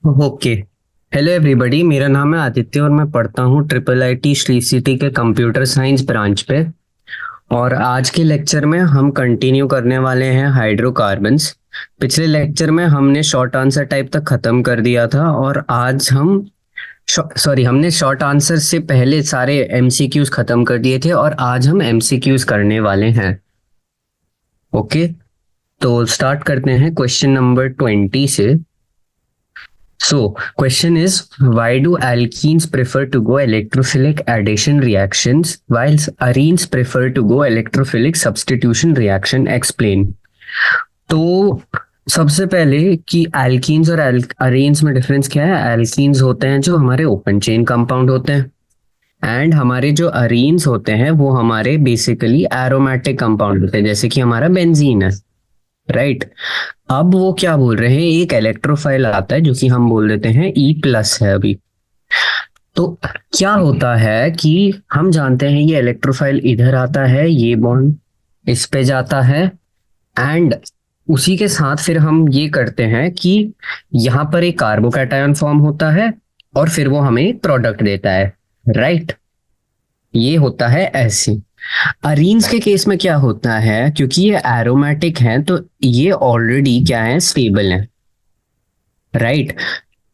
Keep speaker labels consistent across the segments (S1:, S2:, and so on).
S1: Okay. Hello everybody, मेरा नाम है आदित्य और मैं पढ़ता हूँ ट्रिपल आईटी श्री सिटी के कंप्यूटर साइंस ब्रांच पे। और आज के लेक्चर में हम कंटिन्यू करने वाले हैं हाइड्रोकार्बन्स। पिछले लेक्चर में हमने शॉर्ट आंसर टाइप तक खत्म कर दिया था और आज हम हमने शॉर्ट आंसर से पहले सारे एमसीक्यूज खत्म कर दिए थे और आज हम एमसीक्यूज करने वाले हैं। ओके, तो स्टार्ट करते हैं क्वेश्चन नंबर 20 से। So, question is, why do alkenes prefer to go electrophilic addition reactions whilst arenes prefer to go electrophilic substitution reaction? Explain. तो सबसे पहले कि एल्कीन्स और अरेन्स में डिफरेंस क्या है। एल्कीन्स होते हैं जो हमारे ओपन चेन कंपाउंड होते हैं एंड हमारे जो अरेन्स होते हैं वो हमारे बेसिकली एरोमेटिक कंपाउंड होते हैं, जैसे कि हमारा बेंजीन है। राइट, अब वो क्या बोल रहे हैं, एक इलेक्ट्रोफाइल आता है जो कि हम बोल देते हैं E+ है अभी। तो क्या होता है कि हम जानते हैं ये इलेक्ट्रोफाइल इधर आता है, ये बॉन्ड इस पे जाता है एंड उसी के साथ फिर हम ये करते हैं कि यहाँ पर एक कार्बोकैटायन फॉर्म होता है और फिर वो हमें एक प्रोडक्ट देता है। राइट, ये होता है ऐसे। अरीन्स के केस में क्या होता है, क्योंकि ये एरोमेटिक हैं तो ये ऑलरेडी क्या है, स्टेबल है। राइट,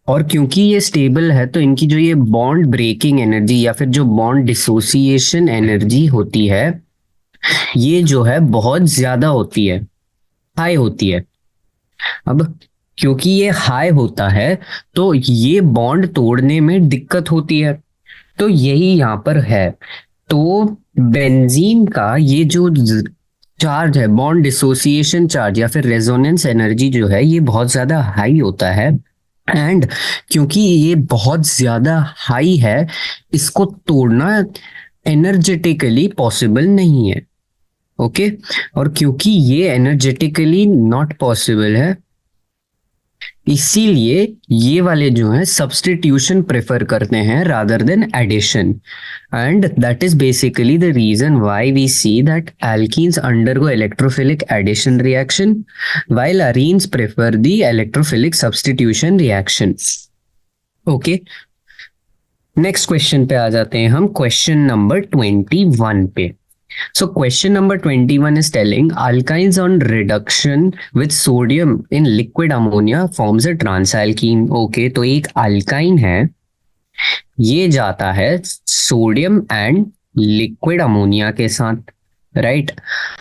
S1: और क्योंकि ये स्टेबल है तो इनकी जो ये बॉन्ड ब्रेकिंग एनर्जी या फिर जो बॉन्ड डिसोसिएशन एनर्जी होती है ये जो है बहुत ज्यादा होती है, हाई होती है। अब क्योंकि ये हाई होता है तो ये बॉन्ड तोड़ने में दिक्कत होती है, तो यही यहाँ पर है। तो बेंजीन का ये जो चार्ज है, बॉन्ड डिसोसिएशन चार्ज या फिर रेजोनेंस एनर्जी जो है ये बहुत ज्यादा हाई होता है एंड क्योंकि ये बहुत ज्यादा हाई है इसको तोड़ना एनर्जेटिकली पॉसिबल नहीं है। ओके, और क्योंकि ये एनर्जेटिकली नॉट पॉसिबल है इसीलिए ये वाले जो हैं सब्स्टिट्यूशन प्रेफर करते हैं rather than addition. And that is basically the reason why we see that alkenes undergo electrophilic addition reaction while arenes prefer the electrophilic substitution reaction. Okay, next question पे आ जाते हैं हम, question number 21 पे। So question number 21 is telling alkynes on reduction with sodium in liquid ammonia forms a transalkene. Okay, तो एक alkyne है, ये जाता है सोडियम एंड लिक्विड अमोनिया के साथ। राइट,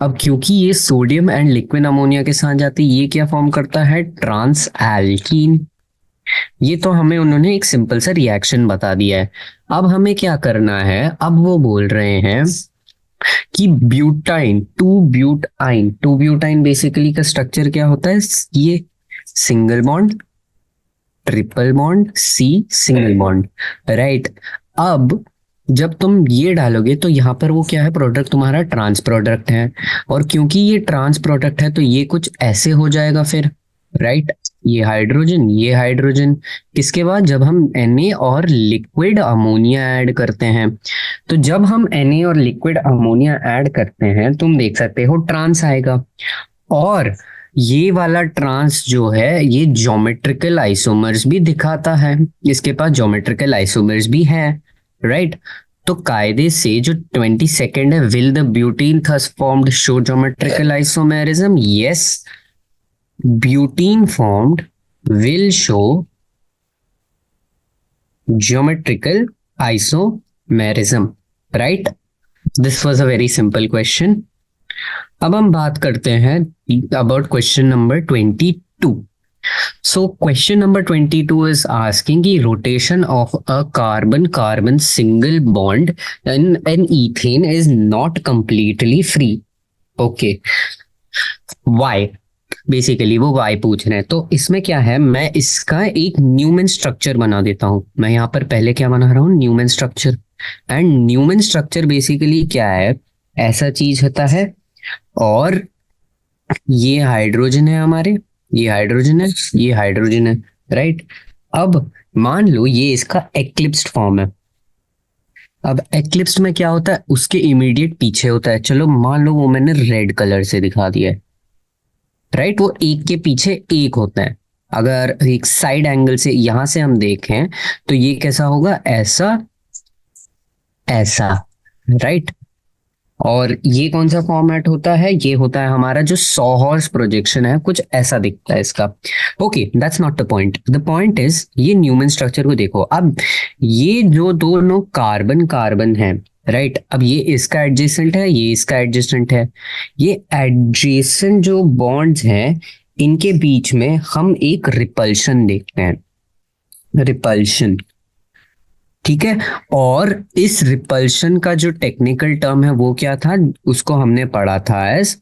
S1: अब क्योंकि ये सोडियम एंड लिक्विड अमोनिया के साथ जाती है ये क्या फॉर्म करता है, ट्रांस एल्कीन। ये तो हमें उन्होंने एक सिंपल सा रिएक्शन बता दिया है। अब हमें क्या करना है, अब वो बोल रहे हैं कि ब्यूटाइन टू ब्यूटाइन बेसिकली का स्ट्रक्चर क्या होता है, ये single bond, triple bond, C single bond. Right, अब जब तुम ये डालोगे तो यहाँ पर वो क्या है, प्रोडक्ट तुम्हारा ट्रांस प्रोडक्ट है और क्योंकि ये ट्रांस प्रोडक्ट है तो ये कुछ ऐसे हो जाएगा फिर। राइट, ये हाइड्रोजन इसके बाद जब हम Na और लिक्विड अमोनिया ऐड करते हैं, तो जब हम Na और लिक्विड अमोनिया ऐड करते हैं तुम देख सकते हो ट्रांस आएगा और ये वाला ट्रांस जो है ये ज्योमेट्रिकल आइसोमर्स भी दिखाता है, इसके पास ज्योमेट्रिकल आइसोमर्स भी है। राइट, तो कायदे से जो 22nd है, will the butene thus formed show geometrical isomerism? Yes, butene formed will show geometrical isomerism. Right, this was a very simple question. अब हम बात करते हैं about question number 22। So question number 22 is asking कि rotation of a carbon-carbon single bond in an ethane is not completely free. Okay. Why? Basically वो Y पूछ रहे हैं, तो इसमें क्या है, मैं इसका एक न्यूमैन स्ट्रक्चर बना देता हूं। मैं यहाँ पर पहले क्या बना रहा हूँ, Newman structure. And Newman structure basically क्या है, ऐसा चीज होता है और ये हाइड्रोजन है हमारे, ये हाइड्रोजन है, ये हाइड्रोजन है। राइट, अब मान लो ये इसका एक्लिप्स्ड फॉर्म है। अब एक्लिप्स्ड में क्या होता है, उसके इमीडिएट पीछे होता है, चलो मान लो वो मैंने रेड कलर से दिखा दिया है। राइट, वो एक के पीछे एक होता है। अगर एक साइड एंगल से यहां से हम देखें तो ये कैसा होगा, ऐसा, ऐसा, राइट। और ये कौन सा फॉर्मेट होता है, ये होता है हमारा जो सॉ हॉर्स प्रोजेक्शन है, कुछ ऐसा दिखता है इसका। Okay, that's not the point. The point is ये न्यूमन स्ट्रक्चर को देखो। अब ये जो दोनों कार्बन कार्बन है, राइट, अब ये इसका एडजेसेंट है, ये इसका एडजेसेंट है। ये एडजेसेंट जो बॉन्ड्स हैं, इनके बीच में हम एक रिपल्शन देखते हैं, रिपल्शन, ठीक है। और इस रिपल्शन का जो टेक्निकल टर्म है वो क्या था, उसको हमने पढ़ा था as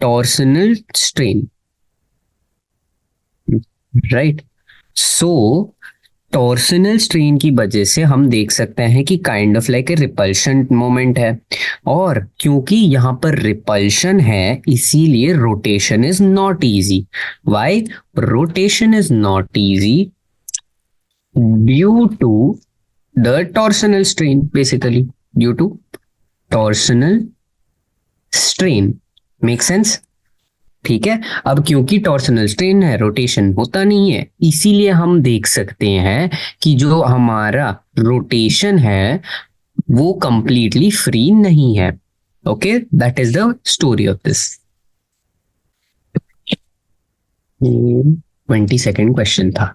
S1: torsional strain, right. So torsional strain की वजह से हम देख सकते हैं कि kind of like a repulsion moment है। और क्योंकि यहां पर रिपल्शन है इसीलिए rotation is not easy. Why rotation is not easy? Due to the torsional strain, basically due to torsional strain. Make sense? ठीक है। अब क्योंकि टॉर्सनल स्ट्रेन है, रोटेशन होता नहीं है, इसीलिए हम देख सकते हैं कि जो हमारा रोटेशन है वो कंप्लीटली फ्री नहीं है। Okay, that is the story of this. 22nd question था।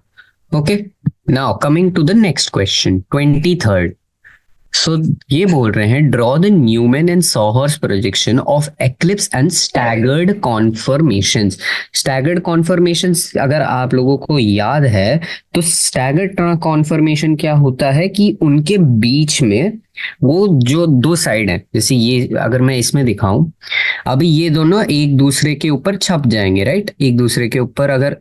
S1: Okay, now coming to the next question, 23rd। So ये बोल रहे हैं draw the Newman and sawhorse projection of eclipse and staggered conformations. Staggered conformations अगर आप लोगों को याद है तो स्टैगर्ड कॉन्फर्मेशन क्या होता है कि उनके बीच में वो जो दो साइड है, जैसे ये अगर मैं इसमें दिखाऊं, अभी ये दोनों एक दूसरे के ऊपर छप जाएंगे, राइट। एक दूसरे के ऊपर अगर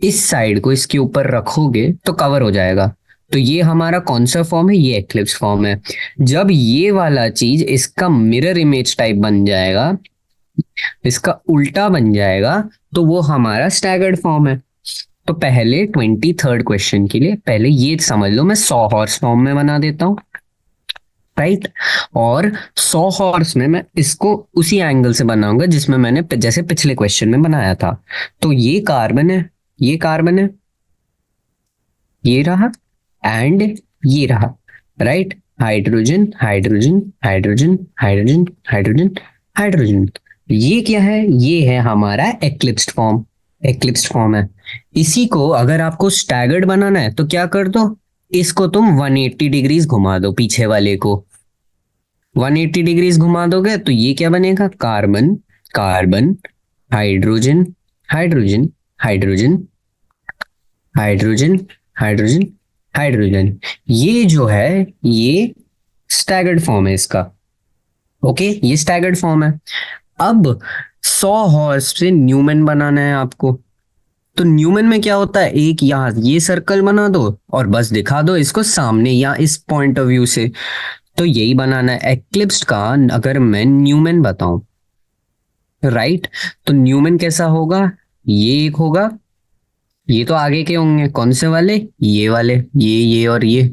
S1: इस साइड को इसके ऊपर रखोगे तो कवर हो जाएगा। तो ये हमारा कौन सा फॉर्म है, ये एक्लिप्स फॉर्म है। जब ये वाला चीज इसका मिरर इमेज टाइप बन जाएगा, इसका उल्टा बन जाएगा, तो वो हमारा स्टैगर्ड फॉर्म है। तो पहले 23rd क्वेश्चन के लिए पहले ये समझ लो, मैं 100 हॉर्स फॉर्म में बना देता हूँ, राइट। और 100 हॉर्स में मैं इसको उसी एंगल से बनाऊंगा जिसमें मैंने जैसे पिछले क्वेश्चन में बनाया था। तो ये कार्बन है, ये कार्बन है, ये रहा, एंड ये रहा, right. Hydrogen hydrogen hydrogen hydrogen hydrogen hydrogen. ये क्या है, ये है हमारा एक्लिप्स्ड फॉर्म, एक्लिप्स्ड फॉर्म है। इसी को अगर आपको स्टैगर्ड बनाना है तो क्या कर दो, इसको तुम 180 डिग्रीज घुमा दो, पीछे वाले को 180 डिग्रीज घुमा दोगे तो ये क्या बनेगा, carbon carbon hydrogen hydrogen hydrogen hydrogen hydrogen hydrogen. ये जो है ये स्टैगर्ड फॉर्म है इसका। ओके, ये स्टैगर्ड फॉर्म है। अब 100 हॉर्स से न्यूमैन बनाना है आपको। तो न्यूमैन में क्या होता है, एक यहां ये सर्कल बना दो और बस दिखा दो इसको सामने या इस पॉइंट ऑफ व्यू से। तो यही बनाना है एक्लिप्स्ड का। अगर मैं न्यूमैन बताऊं, राइट, तो न्यूमैन कैसा होगा, ये एक होगा, ये तो आगे के होंगे कौन से वाले, ये वाले, ये और ये।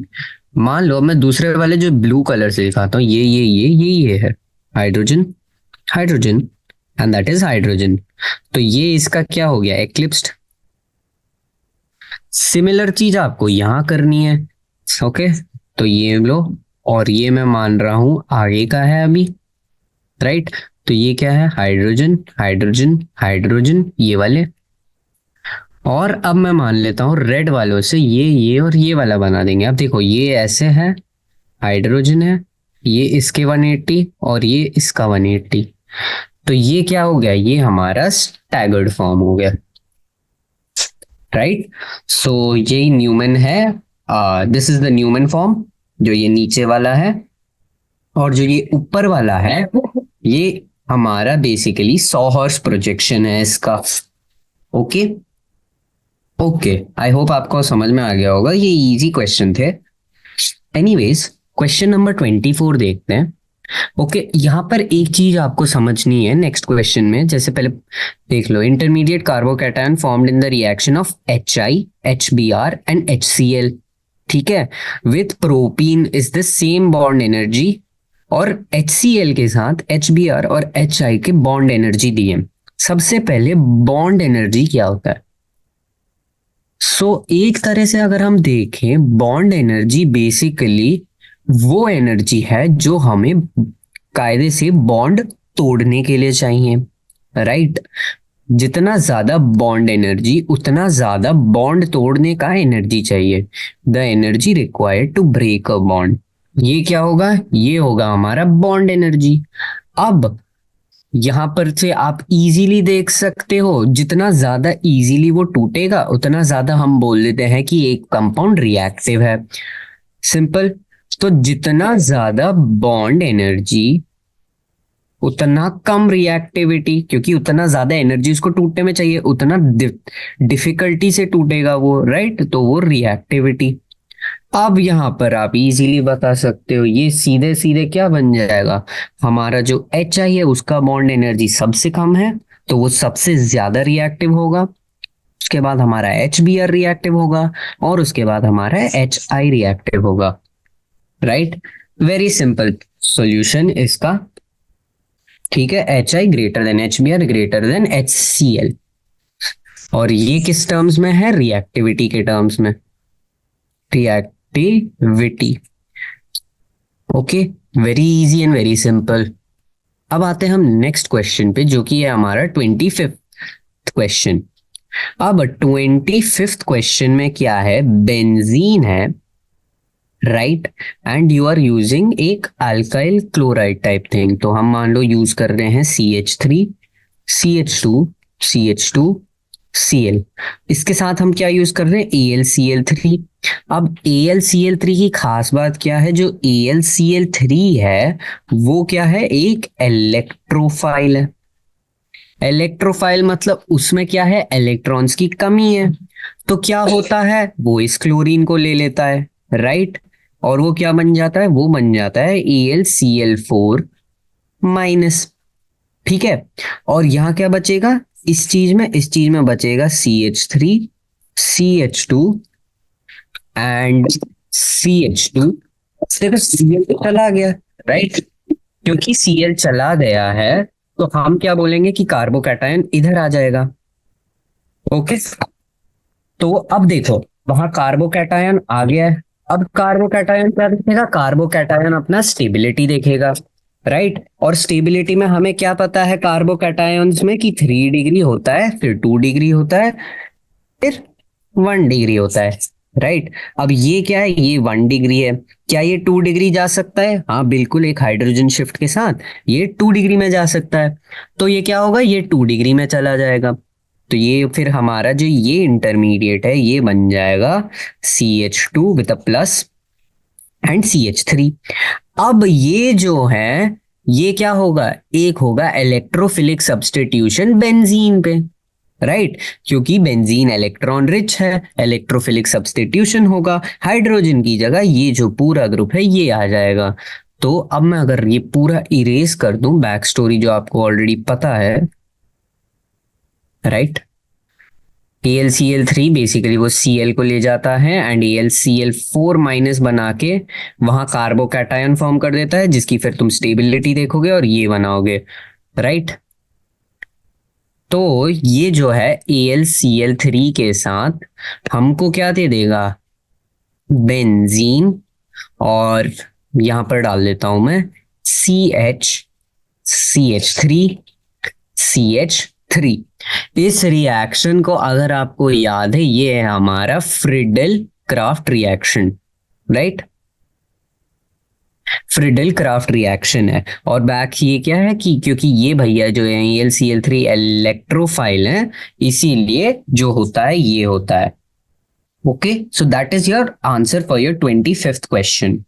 S1: मान लो मैं दूसरे वाले जो ब्लू कलर से दिखाता हूँ, ये है hydrogen hydrogen, and that is hydrogen. तो ये इसका क्या हो गया, एक्लिप्स्ड। सिमिलर चीज आपको यहां करनी है। ओके, तो ये लो, और ये मैं मान रहा हूं आगे का है अभी, राइट। तो ये क्या है, हाइड्रोजन हाइड्रोजन हाइड्रोजन, ये वाले। और अब मैं मान लेता हूँ रेड वालों से ये और ये वाला बना देंगे। अब देखो ये ऐसे है, हाइड्रोजन है, ये इसके 180 और ये इसका 180। तो ये क्या हो गया, ये हमारा स्टैगर्ड फॉर्म हो गया, राइट। सो यही न्यूमैन है, this is the Newman form, जो ये नीचे वाला है। और जो ये ऊपर वाला है ये हमारा बेसिकली 100 हॉर्स प्रोजेक्शन है इसका। ओके ओके, आई होप आपको समझ में आ गया होगा, ये इजी क्वेश्चन थे। एनीवेज, क्वेश्चन नंबर 24 देखते हैं। ओके, यहाँ पर एक चीज आपको समझनी है नेक्स्ट क्वेश्चन में। जैसे पहले देख लो, intermediate carbocation formed in the reaction of HI, HBr and HCl, ठीक है, with propene is the same bond energy. और HCl के साथ HBr और HI के बॉन्ड एनर्जी दी है। सबसे पहले बॉन्ड एनर्जी क्या होता है, एक तरह से अगर हम देखें, बॉन्ड एनर्जी बेसिकली वो एनर्जी है जो हमें कायदे से बॉन्ड तोड़ने के लिए चाहिए, राइट। जितना ज्यादा बॉन्ड एनर्जी उतना ज्यादा बॉन्ड तोड़ने का एनर्जी चाहिए। The energy required to break a bond, ये क्या होगा, ये होगा हमारा बॉन्ड एनर्जी। अब यहां पर से आप इजीली देख सकते हो, जितना ज्यादा इजीली वो टूटेगा उतना ज्यादा हम बोल देते हैं कि एक कंपाउंड रिएक्टिव है। सिंपल। तो जितना ज्यादा बॉन्ड एनर्जी उतना कम रिएक्टिविटी, क्योंकि उतना ज्यादा एनर्जी उसको टूटने में चाहिए, उतना डिफिकल्टी से टूटेगा वो, राइट। तो वो रिएक्टिविटी। अब यहां पर आप इजीली बता सकते हो, ये सीधे सीधे क्या बन जाएगा, हमारा जो एच आई है उसका बॉन्ड एनर्जी सबसे कम है, तो वो सबसे ज्यादा रिएक्टिव होगा। उसके बाद हमारा एच बी आर रिएक्टिव होगा, और उसके बाद हमारा एच आई रिएक्टिव होगा, राइट। वेरी सिंपल सॉल्यूशन इसका, ठीक है। H I greater than H B R greater than H C L, और ये किस टर्म्स में है, रिएक्टिविटी के टर्म्स में, reactivity. Okay, very easy and very simple. अब आते हैं हम नेक्स्ट क्वेश्चन पे, जो कि है हमारा 25th क्वेश्चन। अब 25th क्वेश्चन में क्या है, बेंजीन है, right, and you are using एक अल्काइल क्लोराइड टाइप थिंग। तो हम मान लो यूज कर रहे हैं CH3, CH2, CH2, Cl। इसके साथ हम क्या यूज कर रहे हैं, AlCl3। अब AlCl3 की खास बात क्या है, जो AlCl3 है वो क्या है, एक इलेक्ट्रोफाइल है। इलेक्ट्रोफाइल मतलब उसमें क्या है, इलेक्ट्रॉन्स की कमी है। तो क्या होता है, वो इस क्लोरीन को ले लेता है, राइट। और वो क्या बन जाता है, वो बन जाता है AlCl4-। ठीक है। और यहां क्या बचेगा, इस चीज में बचेगा CH3, CH2 एंड CH2। देखो Cl तो चला गया, राइट। क्योंकि Cl चला गया है तो हम क्या बोलेंगे कि कार्बोकैटायन इधर आ जाएगा। ओके। तो अब देखो, वहां कार्बोकैटायन आ गया है। अब कार्बोकैटायन क्या देखेगा, कार्बोकैटायन अपना स्टेबिलिटी देखेगा, राइट। और स्टेबिलिटी में हमें क्या पता है, कार्बोकैटायंस में कि 3 डिग्री होता है, फिर 2 डिग्री होता है, फिर 1 डिग्री होता है, राइट। अब ये क्या है, ये 1 डिग्री है। क्या ये 2 डिग्री जा सकता है, हाँ बिल्कुल, एक हाइड्रोजन शिफ्ट के साथ ये 2 डिग्री में जा सकता है। तो ये क्या होगा, ये 2 डिग्री में चला जाएगा। तो ये फिर हमारा जो ये इंटरमीडिएट है ये बन जाएगा CH2 with a plus and CH3। अब ये जो है, ये क्या होगा, एक होगा इलेक्ट्रोफिलिक सब्स्टिट्यूशन बेंजीन पे, राइट। क्योंकि बेंजीन इलेक्ट्रॉन रिच है, इलेक्ट्रोफिलिक सब्स्टिट्यूशन होगा, हाइड्रोजन की जगह ये जो पूरा ग्रुप है ये आ जाएगा। तो अब मैं अगर ये पूरा इरेज कर दूं, बैक स्टोरी जो आपको ऑलरेडी पता है, राइट। AlCl3 बेसिकली वो Cl को ले जाता है एंड AlCl4- बना के वहां कार्बोकैटायन फॉर्म कर देता है, जिसकी फिर तुम स्टेबिलिटी देखोगे और ये बनाओगे, राइट। तो ये जो है AlCl3 के साथ हमको क्या दे देगा, बेंजीन। और यहां पर डाल देता हूं मैं CH, CH3, CH3। इस रिएक्शन को अगर आपको याद है, ये है हमारा Friedel Crafts reaction, right. Friedel Crafts reaction है। और बैक ये क्या है कि क्योंकि ये भैया जो है AlCl3 इलेक्ट्रोफाइल है, इसीलिए जो होता है ये होता है। Okay, so that is your answer for your 25th question.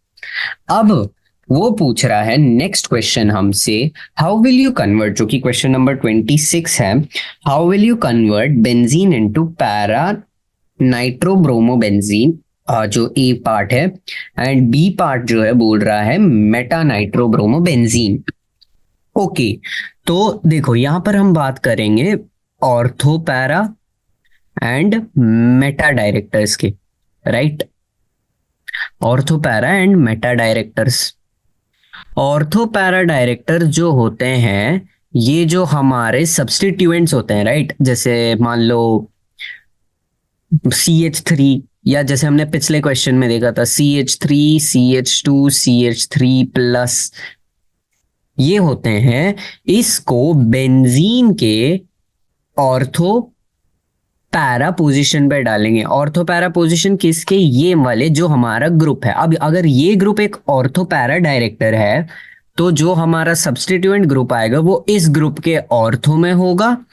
S1: अब वो पूछ रहा है नेक्स्ट क्वेश्चन हमसे, हाउ विल यू कन्वर्ट, जो कि क्वेश्चन नंबर 26 है, how will you convert benzene into para nitrobromobenzene, जो ए पार्ट है, एंड बी पार्ट जो है बोल रहा है मेटा नाइट्रोब्रोमोबेंजीन। ओके, तो देखो यहां पर हम बात करेंगे ortho para and meta directors के, right. Ortho para and meta directors. Ortho para director जो होते हैं, ये जो हमारे सब्स्टिट्यूएंट्स होते हैं, राइट। जैसे मान लो CH3, या जैसे हमने पिछले क्वेश्चन में देखा था CH3, CH2, CH3+, ये होते हैं, इसको बेंजीन के ऑर्थो पैरा पोजीशन पे डालेंगे। ऑर्थो पैरा पोजीशन किसके? ये वाले जो हमारा ग्रुप है। अब अगर ये ग्रुप एक ऑर्थो पैरा डायरेक्टर है तो जो हमारा सब्स्टिट्यूएंट ग्रुप आएगा वो इस ग्रुप के ऑर्थो में होगा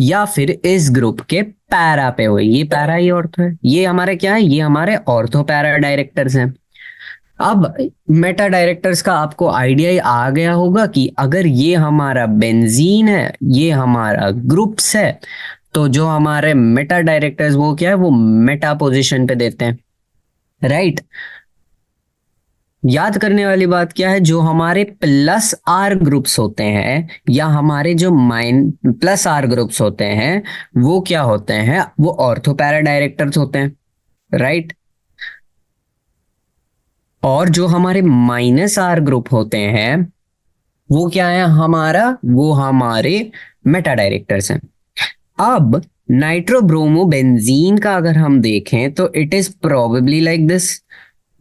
S1: या फिर इस ग्रुप के पैरा पे हो। ये पैरा, ये ऑर्थो है, ये हमारे क्या है? ये हमारे ऑर्थो पैरा डायरेक्टर्स हैं। अब मेटा डायरेक्टर्स का आपको आइडिया आ गया होगा कि अगर ये हमारा बेंजीन है, ये हमारा ग्रुप्स है, तो जो हमारे मेटा डायरेक्टर्स वो क्या है? वो मेटा पोजीशन पे देते हैं, राइट। याद करने वाली बात क्या है? जो हमारे प्लस आर ग्रुप्स होते हैं या हमारे जो माइन प्लस आर ग्रुप्स होते हैं वो क्या होते हैं? वो ऑर्थो पैरा डायरेक्टर्स होते हैं, राइट। और जो हमारे माइनस आर ग्रुप होते हैं वो क्या है हमारा? वो हमारे मेटा डायरेक्टर्स हैं। अब नाइट्रोब्रोमो बेंजीन का अगर हम देखें तो it is probably like this.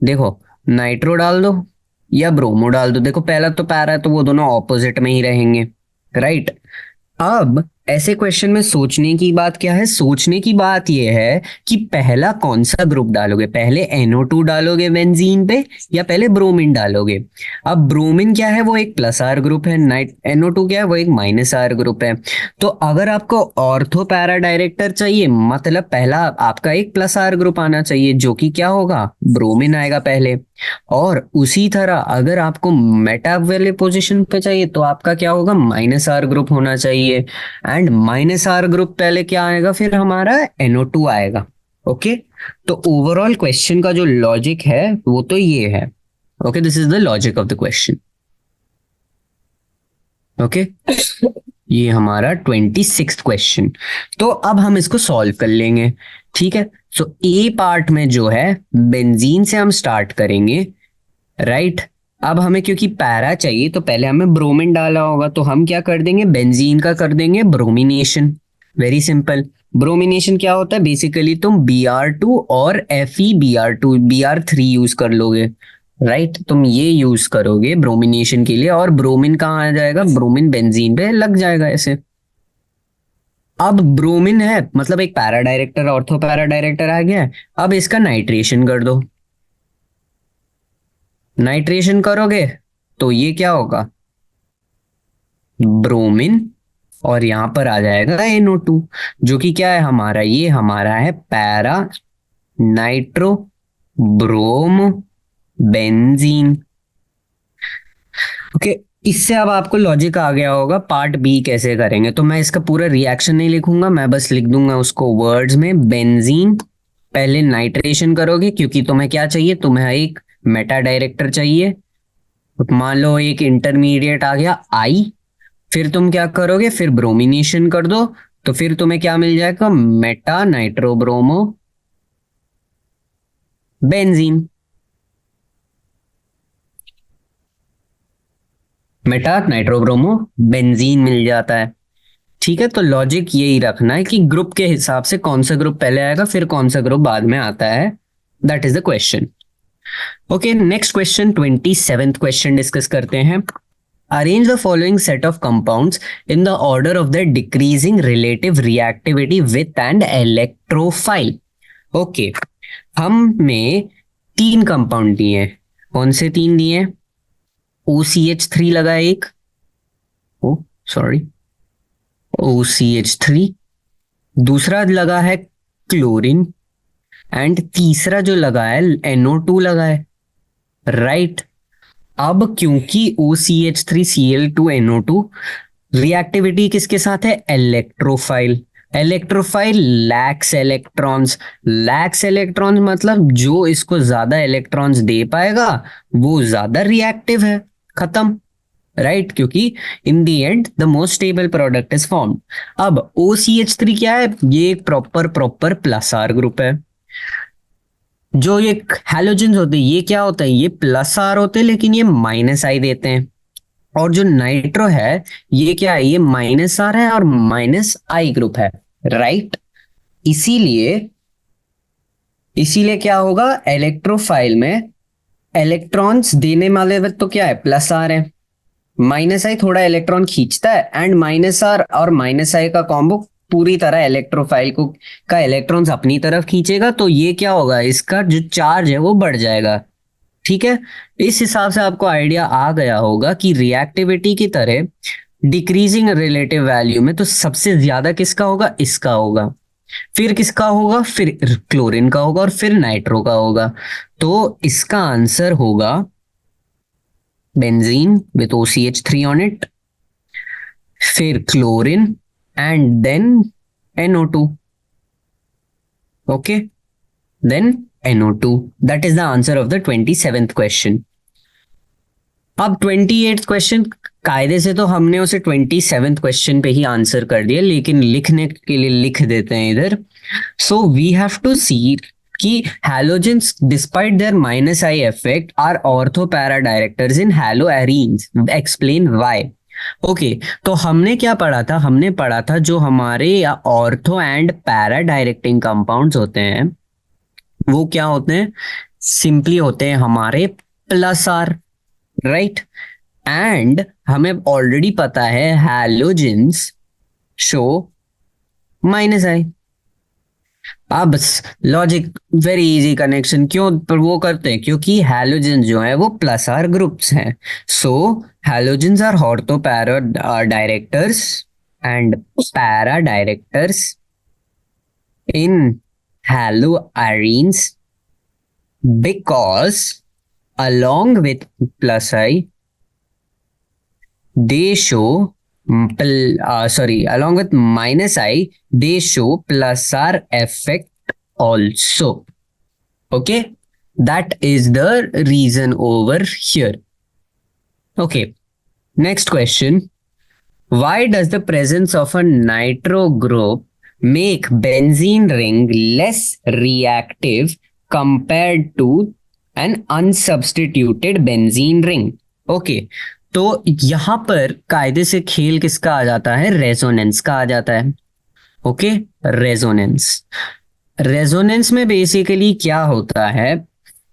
S1: देखो, नाइट्रो डाल दो या ब्रोमो डाल दो, देखो पहला तो पैरा है तो वो दोनों ऑपोजिट में ही रहेंगे, राइट। अब ऐसे क्वेश्चन में सोचने की बात क्या है? सोचने की बात यह है कि पहला कौन सा ग्रुप डालोगे? पहले NO2 डालोगे बेंजीन पे या पहले ब्रोमीन डालोगे? अब ब्रोमीन क्या है? वो एक प्लस आर ग्रुप है। नाइट NO2 क्या है? वो एक माइनस आर ग्रुप है। तो अगर आपको ऑर्थो पैरा डायरेक्टर चाहिए मतलब पहला आपका एक प्लस आर ग्रुप आना चाहिए जो कि क्या होगा? ब्रोमीन आएगा पहले। और उसी तरह अगर आपको मेटा वाले पोजीशन पे चाहिए तो आपका क्या होगा? माइनस आर ग्रुप होना चाहिए। एंड माइनस आर ग्रुप पहले क्या आएगा? फिर हमारा NO2 आएगा। ओके, तो ओवरऑल क्वेश्चन का जो लॉजिक है वो तो ये है। Okay, this is the logic of the question. Okay, ये हमारा 26th क्वेश्चन। तो अब हम इसको सॉल्व कर लेंगे, ठीक है। सो ए पार्ट में जो है बेंजीन से हम स्टार्ट करेंगे, राइट। अब हमें क्योंकि पैरा चाहिए तो पहले हमें ब्रोमीन डाला होगा, तो हम क्या कर देंगे? बेंजीन का कर देंगे ब्रोमिनेशन। Very simple. ब्रोमिनेशन क्या होता है? बेसिकली तुम Br2 और FeBr2 Br3 यूज कर लोगे, राइट। तुम ये यूज करोगे ब्रोमिनेशन के लिए, और ब्रोमीन कहाँ आ जाएगा? ब्रोमीन बेंजीन पे लग जाएगा ऐसे। अब ब्रोमीन है मतलब एक para director, ortho para director आ गया है। अब इसका नाइट्रेशन कर दो। नाइट्रेशन करोगे तो ये क्या होगा? ब्रोमीन, और यहां पर आ जाएगा NO2 जो कि क्या है हमारा? ये हमारा है para nitro bromo benzene. Okay, इससे अब आपको लॉजिक आ गया होगा पार्ट बी कैसे करेंगे। तो मैं इसका पूरा रिएक्शन नहीं लिखूंगा, मैं बस लिख दूंगा उसको वर्ड्स में। बेंजीन पहले नाइट्रेशन करोगे क्योंकि तुम्हें क्या चाहिए? तुम्हें एक मेटा डायरेक्टर चाहिए। मान लो एक इंटरमीडिएट आ गया I, फिर तुम क्या करोगे? फिर ब्रोमिनेशन कर दो, तो फिर तुम्हें क्या मिल जाएगा? Meta nitrobromo benzene. Meta nitrobromo benzene मिल जाता है, ठीक है। तो लॉजिक यही रखना है कि ग्रुप के हिसाब से कौन सा ग्रुप पहले आएगा फिर कौन सा ग्रुप बाद में आता है। That is the question. Okay, next question 27th question discuss करते हैं। Arrange the following set of compounds in the order of the decreasing relative reactivity with and electrophile. Okay, हमें 3 कंपाउंड दिए हैं। कौन से 3 दिए हैं? OCH3 लगा है एक, ओ सॉरी, OCH3, दूसरा लगा है क्लोरीन, एंड तीसरा जो लगा है NO2 लगा है, राइट। अब क्योंकि OCH3Cl2NO2 रिएक्टिविटी किसके साथ है? Electrophile. Electrophile lakhs electrons. Lakhs electrons मतलब जो इसको ज्यादा इलेक्ट्रॉन्स दे पाएगा वो ज्यादा रिएक्टिव है, खत्म, राइट। क्योंकि in the end the most stable product is formed. अब OCH3 क्या है? ये एक प्रॉपर प्लस आर ग्रुप है। जो ये हैलोजेंस होते हैं ये क्या होता है? ये प्लस आर होते हैं लेकिन ये माइनस आई देते हैं। और जो नाइट्रो है ये क्या है? ये माइनस आर है और माइनस आई ग्रुप है, राइट। इसीलिए इसीलिए क्या होगा, इलेक्ट्रोफाइल में इलेक्ट्रॉन्स देने वाले वक्त तो क्या है, प्लस आर है, माइनस आई थोड़ा इलेक्ट्रॉन खींचता है, एंड माइनस आर और माइनस आई का कॉम्बो पूरी तरह इलेक्ट्रोफाइल को का इलेक्ट्रॉन्स अपनी तरफ खींचेगा, तो ये क्या होगा, इसका जो चार्ज है वो बढ़ जाएगा। ठीक है, इस हिसाब से आपको आइडिया आ गया होगा कि रिएक्टिविटी की तरह डिक्रीजिंग रिलेटिव वैल्यू में तो सबसे ज्यादा किसका होगा, इसका होगा, फिर किसका होगा, फिर क्लोरीन का होगा, और फिर नाइट्रो का होगा। तो इसका आंसर होगा benzene with OCH3 on it, फिर chlorine, and then NO2। Okay, then NO2। That is the answer of the 27th question. अब 28th क्वेश्चन, कायदे से तो हमने उसे 27th क्वेश्चन पे ही आंसर कर दिया, लेकिन लिखने के लिए लिख देते हैं इधर। So we have to see कि halogens despite their minus I effect are ortho para directors in haloarenes, explain why. Okay, तो हमने क्या पढ़ा था, हमने पढ़ा था जो हमारे या ortho and para directing compounds होते हैं वो क्या होते हैं, सिंपली होते हैं हमारे प्लस आर, राइट। एंड हमें ऑलरेडी पता है हैलोजेंस शो माइनस आई। अब लॉजिक वेरी इजी कनेक्शन, क्यों पर वो करते हैं, क्योंकि हैलोजन जो है वो प्लस आर ग्रुप्स हैं। So halogens are ortho para directors and para directors in haloarenes because along with plus I they show along with minus I they show plus R effect also. Okay, that is the reason over here. Okay, next question. Why does the presence of a nitro group make benzene ring less reactive compared to an unsubstituted benzene ring? Okay, तो यहां पर कायदे से खेल किसका आ जाता है, resonance का आ जाता है। ओके, रेजोनेंस, रेजोनेंस में बेसिकली क्या होता है,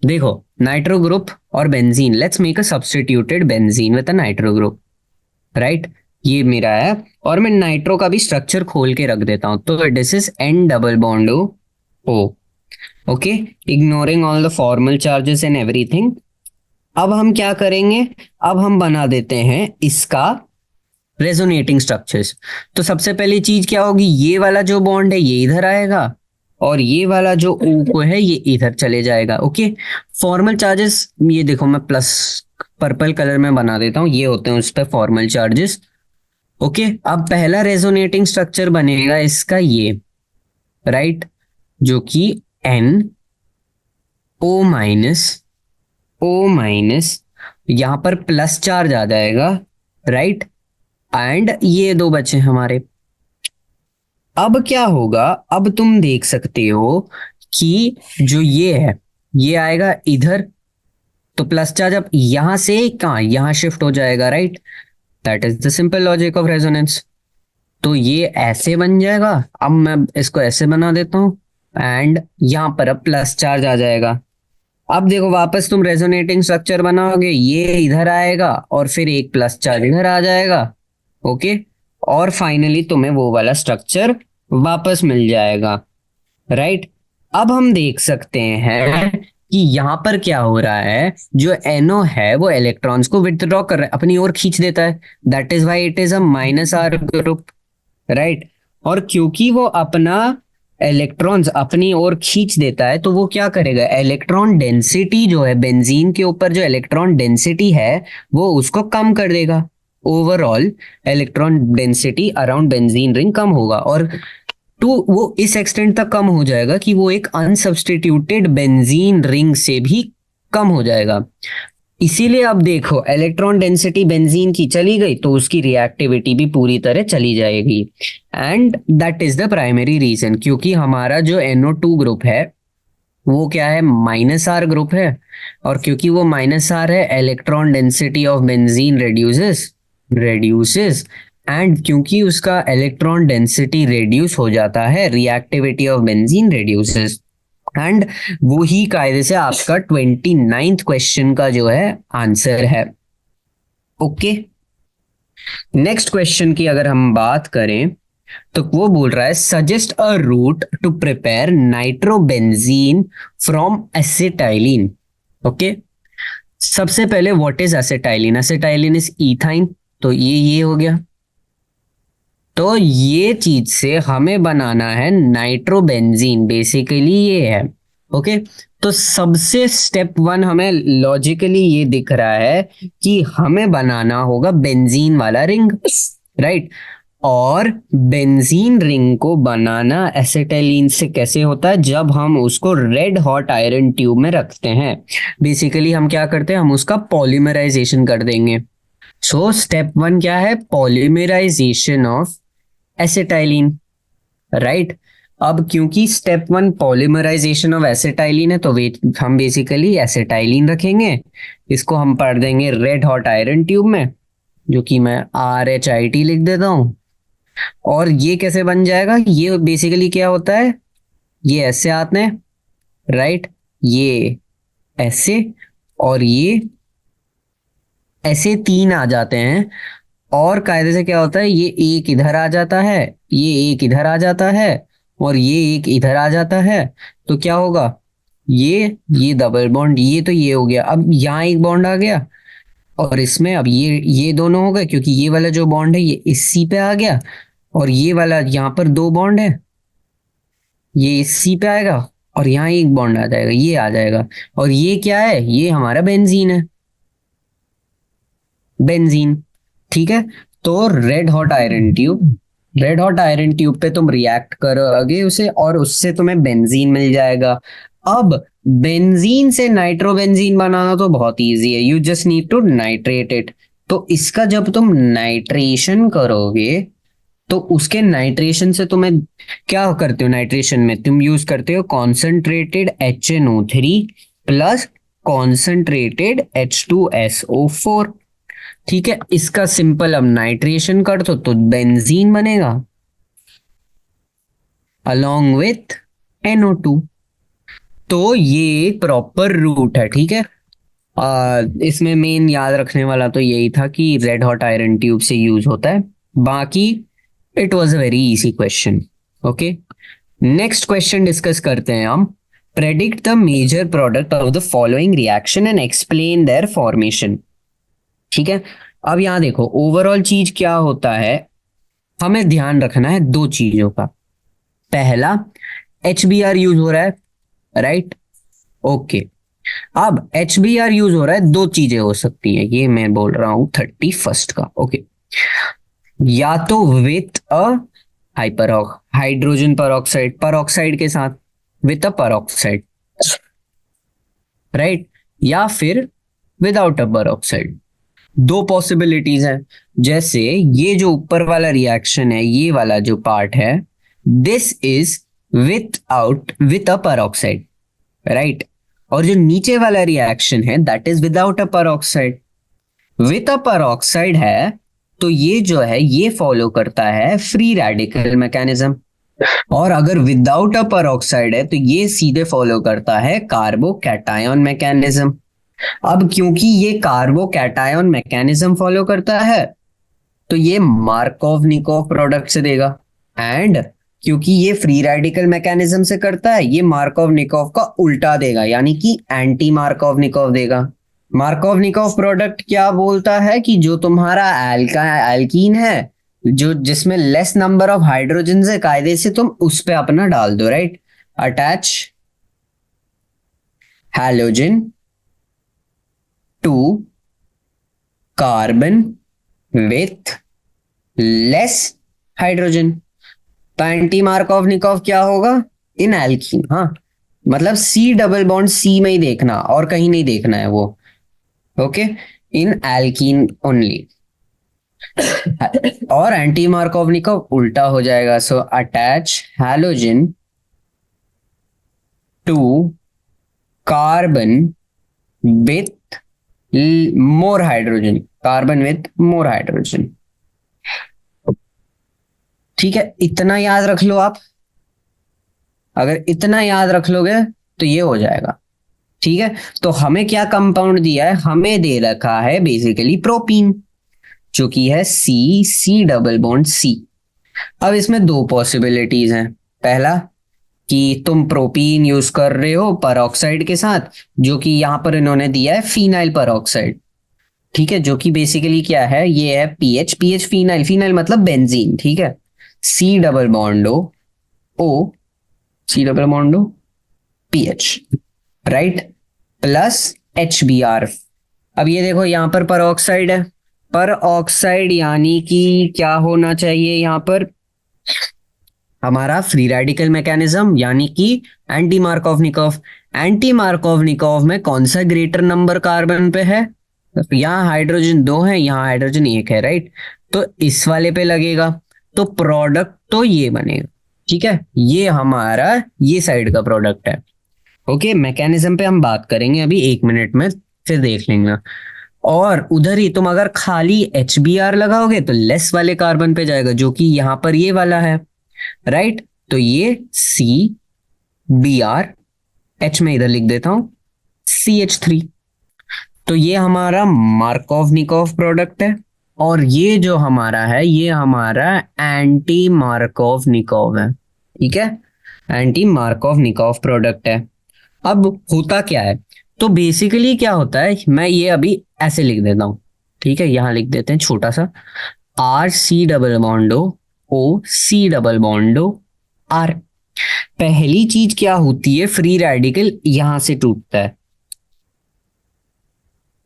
S1: देखो नाइट्रो ग्रुप और benzene, let's make a substituted benzene with a nitro group, right. ये मेरा है और मैं नाइट्रो का भी स्ट्रक्चर खोल के रख देता हूं, तो this is N double bond O। Okay, ignoring all the formal charges and everything. अब हम क्या करेंगे, अब हम बना देते हैं इसका रेजोनेटिंग स्ट्रक्चर्स। तो सबसे पहली चीज क्या होगी, ये वाला जो बॉन्ड है ये इधर आएगा, और ये वाला जो O को है ये इधर चले जाएगा। ओके, फॉर्मल चार्जेस ये देखो मैं प्लस पर्पल कलर में बना देता हूं, ये होते हैं उस पर फॉर्मल चार्जेस। ओके, अब पहला रेजोनेटिंग स्ट्रक्चर बनेगा इसका ये, राइट, जो कि NO-O-, यहां पर प्लस चार्ज आ जाएगा, राइट, एंड ये दो बचे हमारे। अब क्या होगा, अब तुम देख सकते हो कि जो ये है ये आएगा इधर, तो प्लस चार्ज अब यहां से कहां, यहां शिफ्ट हो जाएगा, right. That is the simple logic of resonance. तो ये ऐसे बन जाएगा, अब मैं इसको ऐसे बना देता हूं, एंड यहां पर अब प्लस चार्ज आ जाएगा। अब देखो वापस तुम रेजोनेटिंग स्ट्रक्चर बनाओगे, ये इधर आएगा और फिर एक प्लस चार्ज इधर आ जाएगा। ओके, और फाइनली तुम्हें वो वाला स्ट्रक्चर वापस मिल जाएगा, राइट। अब हम देख सकते हैं कि यहां पर क्या हो रहा है, जो NO है वो इलेक्ट्रॉन्स को विथड्रॉ कर रहा है, अपनी ओर खींच देता है। That is why it is a minus R group, right. और क्योंकि वो अपना इलेक्ट्रॉन्स अपनी ओर खींच देता है, तो वो क्या करेगा, इलेक्ट्रॉन डेंसिटी जो है बेंजीन के ऊपर, जो इलेक्ट्रॉन डेंसिटी है वो उसको कम कर देगा। Overall electron density around benzene ring कम होगा, और तो वो इस एक्सटेंट तक कम हो जाएगा कि वो एक अनसब्स्टिट्यूटेड बेंजीन रिंग से भी कम हो जाएगा। इसीलिए अब देखो इलेक्ट्रॉन डेंसिटी बेंजीन की चली गई तो उसकी रिएक्टिविटी भी पूरी तरह चली जाएगी, and that is the primary reason, क्योंकि हमारा जो NO2 ग्रुप है वो क्या है, माइनस आर ग्रुप है, और क्योंकि वो माइनस आर है electron density of benzene reduces, and क्योंकि उसका इलेक्ट्रॉन डेंसिटी रेड्यूस हो जाता है, reactivity of benzene reduces, and वो ही कायदे से आपका 29th क्वेश्चन का जो है आंसर है। ओके, नेक्स्ट क्वेश्चन की अगर हम बात करें तो वो बोल रहा है suggest a route to prepare nitrobenzene from acetylene. Okay, सबसे पहले what is acetylene? Acetylene is ethyne, तो ये हो गया। तो ये चीज से हमें बनाना है नाइट्रोबेंजीन, बेसिकली ये है। ओके, तो सबसे स्टेप वन हमें लॉजिकली ये दिख रहा है कि हमें बनाना होगा बेंजीन वाला रिंग, राइट। और बेंजीन रिंग को बनाना एसिटाइलिन से कैसे होता है? जब हम उसको रेड हॉट आयरन ट्यूब में रखते हैं, बेसिकली हम क्या करते हैं, हम उसका पॉलीमराइजेशन कर देंगे। सो स्टेप वन क्या है? Polymerization of acetylene, right. अब क्योंकि step one polymerization of acetylene है, तो वे हम बेसिकली एसिटाइलिन रखेंगे, इसको हम पढ़ देंगे रेड हॉट आयरन ट्यूब में, जो कि मैं RHIT लिख देता हूं। और ये कैसे बन जाएगा? ये बेसिकली क्या होता है, ये ऐसे आते हैं, राइट, ये ऐसे और ये ऐसे तीन आ जाते हैं। और कायदे से क्या होता है, ये एक इधर आ जाता है, ये एक इधर आ जाता है, और ये एक इधर आ जाता है। तो क्या होगा, ये डबल बॉन्ड, ये तो ये हो गया। अब यहाँ एक बॉन्ड आ गया, और इसमें अब ये दोनों हो गए, क्योंकि ये वाला जो बॉन्ड है ये इस सी पे आ गया, और ये वाला यहाँ पर दो बॉन्ड है, ये इस सी पे आएगा, और यहाँ एक बॉन्ड आ जाएगा, ये आ जाएगा। और ये क्या है? ये हमारा बेंजीन है, बेंजीन। ठीक है, तो रेड हॉट आयरन ट्यूब पे तुम रिएक्ट करोगे उसे, और उससे तुम्हें बेंजीन मिल जाएगा। अब बेंजीन से नाइट्रोबेंजीन बनाना तो बहुत इजी है, you just need to nitrate it. तो इसका जब तुम नाइट्रेशन करोगे, तो उसके नाइट्रेशन से तुम्हें क्या करते हो? नाइट्रेशन में तुम यूज करते हो concentrated HNO3 plus concentrated H2SO4। ठीक है, इसका सिंपल अब नाइट्रेशन कर दो तो बेंजीन बनेगा अलोंग विथ NO2। तो ये प्रॉपर रूट है, ठीक है। इसमें मेन याद रखने वाला तो यही था कि रेड हॉट आयरन ट्यूब से यूज होता है। बाकी it was a very easy question. Okay, next question discuss करते हैं हम। Predict the major product of the following reaction and explain their formation. ठीक है, अब यहां देखो ओवरऑल चीज क्या होता है, हमें ध्यान रखना है दो चीजों का। पहला, HBr यूज हो रहा है, राइट, ओके। अब HBr यूज हो रहा है, दो चीजें हो सकती है, ये मैं बोल रहा हूं 31st का, ओके। या तो with a hyper hydrogen peroxide, peroxide के साथ, विथ अ परऑक्साइड, राइट, या फिर विदाउट अ परऑक्साइड। दो पॉसिबिलिटीज हैं। जैसे ये जो ऊपर वाला रिएक्शन है, ये वाला जो पार्ट है, this is with a peroxide, right. और जो नीचे वाला रिएक्शन है that is without a peroxide. With a peroxide है तो ये जो है ये फॉलो करता है फ्री रेडिकल मैकेनिज्म, और अगर विदाउट अ परऑक्साइड है तो ये सीधे फॉलो करता है कार्बो कैटायन मैकेनिज्म। अब क्योंकि ये कार्बो कैटायन मैकेनिज्म फॉलो करता है, तो ये मार्कोव निकोव प्रोडक्ट से देगा। एंड क्योंकि ये फ्री रेडिकल मैकेनिज्म से करता है, ये मार्कोव निकोव का उल्टा देगा, यानी कि एंटी मार्कोव निकोव देगा। मार्कोव निकोव प्रोडक्ट क्या बोलता है कि जो तुम्हारा एल्कीन है, जो जिसमें लेस नंबर ऑफ हाइड्रोजन है, कायदे से तुम उस पे अपना डाल दो, right. Attach halogen to carbon with less hydrogen. तो एंटी मार्कोव निकोव क्या होगा इन एल्कीन, हाँ, मतलब C डबल बॉन्ड C में ही देखना और कहीं नहीं देखना है वो, ओके, इन एल्कीन ओनली। और एंटी मार्कोव निकोव उल्टा हो जाएगा, so attach halogen to carbon with more hydrogen, carbon with more hydrogen. ठीक है, इतना याद रख लो आप। अगर इतना याद रख लोगे तो ये हो जाएगा। ठीक है, तो हमें क्या कंपाउंड दिया है, हमें दे रखा है बेसिकली प्रोपीन, जो कि है सी डबल बॉन्ड सी। अब इसमें दो पॉसिबिलिटीज हैं। पहला कि तुम प्रोपीन यूज कर रहे हो परऑक्साइड के साथ, जो कि यहां पर इन्होंने दिया है फिनाइल परऑक्साइड। ठीक है, जो कि बेसिकली क्या है, ये है पीएच, पीएच फिनाइल, फिनाइल मतलब बेंजीन। ठीक है, C double bond O, C double bond PH, right, plus HBr। अब ये देखो यहाँ पर पर ऑक्साइड है, पर ऑक्साइड यानी कि क्या होना चाहिए यहाँ पर, हमारा फ्री रेडिकल मैकेनिज्म, यानी कि एंटी मार्कोवनिकॉव। एंटी मार्कोवनिकॉव में कौन सा ग्रेटर नंबर कार्बन पे है, यहाँ हाइड्रोजन 2 है, यहाँ हाइड्रोजन 1 है, राइट, तो इस वाले पे लगेगा, तो प्रोडक्ट तो ये बनेगा। ठीक है, ये हमारा ये साइड का प्रोडक्ट है। ओके, मैकेनिज्म पे हम बात करेंगे अभी 1 मिनट में, फिर देख लेंगे। और उधर ही तुम अगर खाली HBr लगाओगे तो लेस वाले कार्बन पे जाएगा, जो कि यहाँ पर ये वाला है, राइट। तो ये CBr, H में इधर लिख देता हूं CH3। तो ये हमारा मार्कोवनिकॉव प्रोडक्ट है, और ये जो हमारा है ये हमारा एंटी मार्कोवनिकॉव है। ठीक है, एंटी मार्कोवनिकॉव प्रोडक्ट है। अब होता क्या है, तो बेसिकली क्या होता है, मैं ये अभी ऐसे लिख देता हूं। ठीक है, यहां लिख देते हैं छोटा सा, RC double बॉन्डो OC double बॉन्डो R। पहली चीज क्या होती है, फ्री रेडिकल यहां से टूटता है,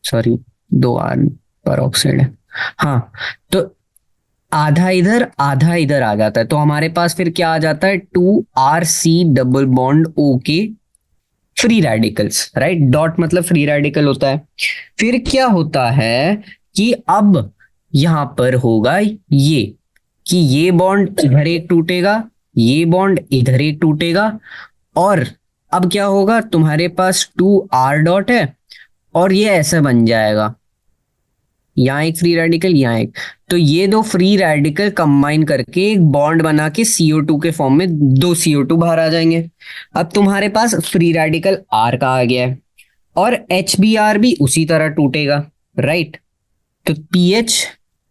S1: सॉरी 2 R पर ऑक्साइड है, हाँ, तो आधा इधर आ जाता है, तो हमारे पास फिर क्या आ जाता है, 2RC डबल बॉन्ड O के फ्री रेडिकल्स, राइट, डॉट मतलब फ्री रेडिकल होता है। फिर क्या होता है कि अब यहां पर होगा ये, कि ये बॉन्ड इधर एक टूटेगा, ये बॉन्ड इधर एक टूटेगा, और अब क्या होगा, तुम्हारे पास 2R डॉट है, और ये ऐसा बन जाएगा, यहाँ एक फ्री रेडिकल, यहाँ एक, तो ये दो फ्री रेडिकल कंबाइन करके एक बॉन्ड बना के CO2 के फॉर्म में दो CO2 बाहर आ जाएंगे। अब तुम्हारे पास फ्री रेडिकल R का आ गया है, और HBr भी उसी तरह टूटेगा, राइट। तो PH,